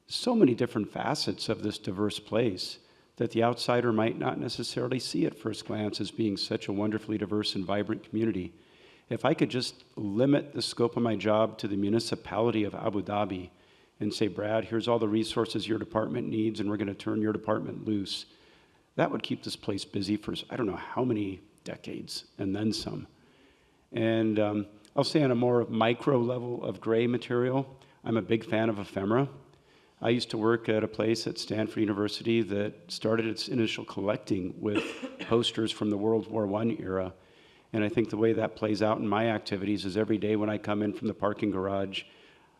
so many different facets of this diverse place that the outsider might not necessarily see at first glance as being such a wonderfully diverse and vibrant community. If I could just limit the scope of my job to the municipality of Abu Dhabi and say, Brad, here's all the resources your department needs, and we're going to turn your department loose, that would keep this place busy for I don't know how many decades, and then some. And I'll say on a more micro level of gray material, I'm a big fan of ephemera. I used to work at a place at Stanford University that started its initial collecting with posters from the World War I era. And I think the way that plays out in my activities is every day when I come in from the parking garage,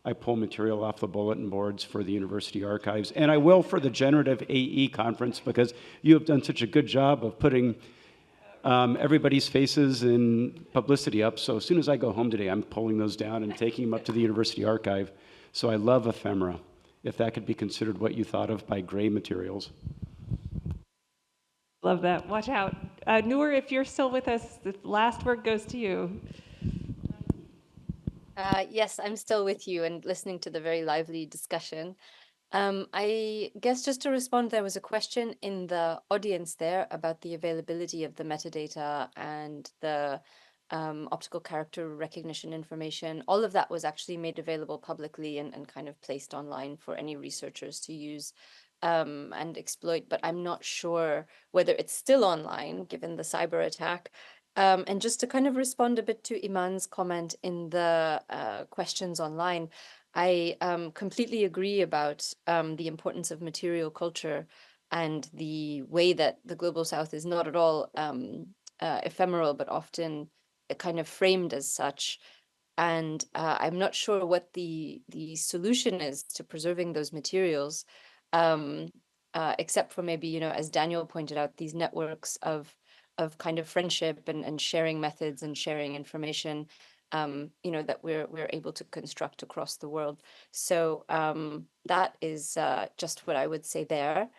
I pull material off the bulletin boards for the university archives. And I will for the Generative AE conference, because you have done such a good job of putting everybody's faces and publicity up. So as soon as I go home today, I'm pulling those down and taking them up to the university archive. So I love ephemera, if that could be considered what you thought of by gray materials. Love that. Watch out. Noor, if you're still with us, the last word goes to you. Yes, I'm still with you and listening to the very lively discussion. I guess just to respond, there was a question in the audience there about the availability of the metadata and the optical character recognition information. All of that was actually made available publicly and kind of placed online for any researchers to use and exploit, but I'm not sure whether it's still online given the cyber attack. And just to kind of respond a bit to Iman's comment in the questions online, I completely agree about the importance of material culture and the way that the Global South is not at all ephemeral, but often kind of framed as such. And I'm not sure what the solution is to preserving those materials, except for maybe, you know, as Daniel pointed out, these networks of kind of friendship and sharing methods and sharing information, you know, that we're able to construct across the world. So that is just what I would say there,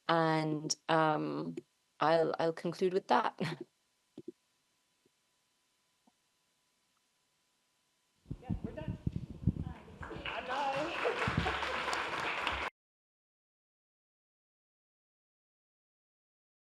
and I'll conclude with that. Yeah, we're done.